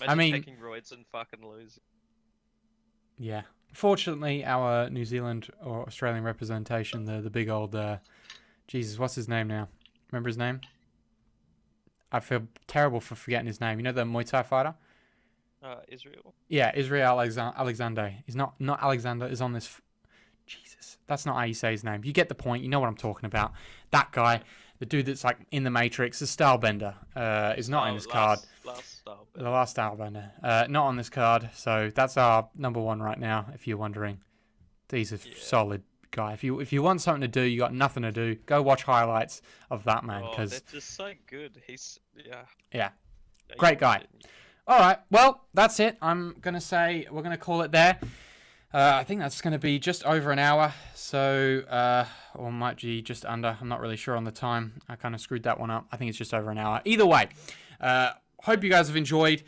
Imagine mean- taking roids and fucking losing. Yeah. Fortunately, our New Zealand or Australian representation, the big old Jesus, what's his name now? Remember his name? I feel terrible for forgetting his name. You know the Muay Thai fighter? Israel. Yeah, Israel Alexander. He's not Alexander. Is on this. Jesus, that's not how you say his name. You get the point. You know what I'm talking about. That guy, the dude that's like in the Matrix, the Stylebender, is not in this card. Last Stylebender. The last Stylebender, not on this card. So that's our number one right now. If you're wondering, he's a solid guy. If you want something to do, you got nothing to do. Go watch highlights of that man because they're just so good. He's yeah, great guy. All right, well that's it. I'm gonna say we're gonna call it there. I think that's going to be just over an hour, so or might be just under. I'm not really sure on the time. I kind of screwed that one up. I think it's just over an hour. Either way, hope you guys have enjoyed.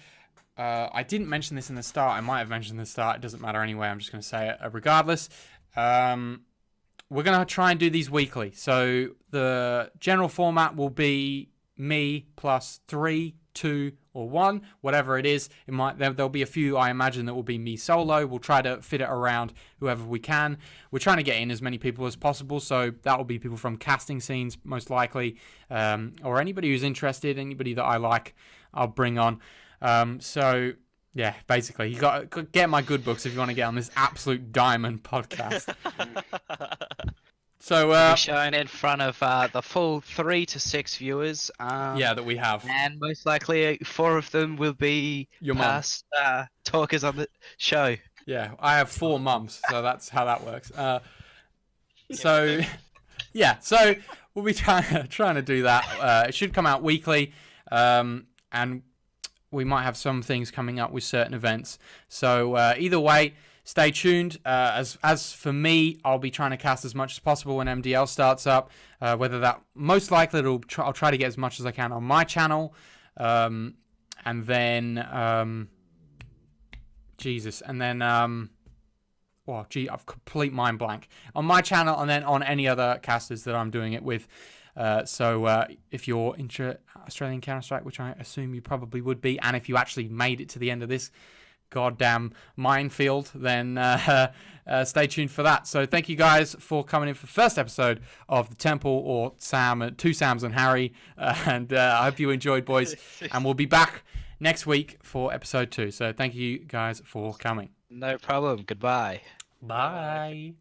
I didn't mention this in the start. I might have mentioned in the start. It doesn't matter anyway. I'm just going to say it regardless. We're going to try and do these weekly. So the general format will be me plus 3, 2, or 1, whatever it is. There'll be a few, I imagine, that will be me solo. We'll try to fit it around whoever we can. We're trying to get in as many people as possible, so that will be people from casting scenes, most likely, or anybody who's interested, anybody that I like, I'll bring on. So, yeah, basically, you got to get my good books if you want to get on this absolute diamond podcast. So we're showing in front of the full 3 to 6 viewers. That we have, and most likely 4 of them will be your past talkers on the show. Yeah, I have 4 mums, so that's how that works. So we'll be trying to do that. It should come out weekly, and we might have some things coming up with certain events. So either way, stay tuned. As for me, I'll be trying to cast as much as possible when MDL starts up. Whether that most likely I'll try to get as much as I can on my channel, and then I've complete mind blank on my channel, and then on any other casters that I'm doing it with. So if you're into Australian Counter-Strike, which I assume you probably would be, and if you actually made it to the end of this goddamn minefield, then stay tuned for that. So thank you guys for coming in for the first episode of The Temple, or Two Sams and Harry, and I hope you enjoyed, boys, and we'll be back next week for episode 2. So thank you guys for coming. No problem. Goodbye. Bye.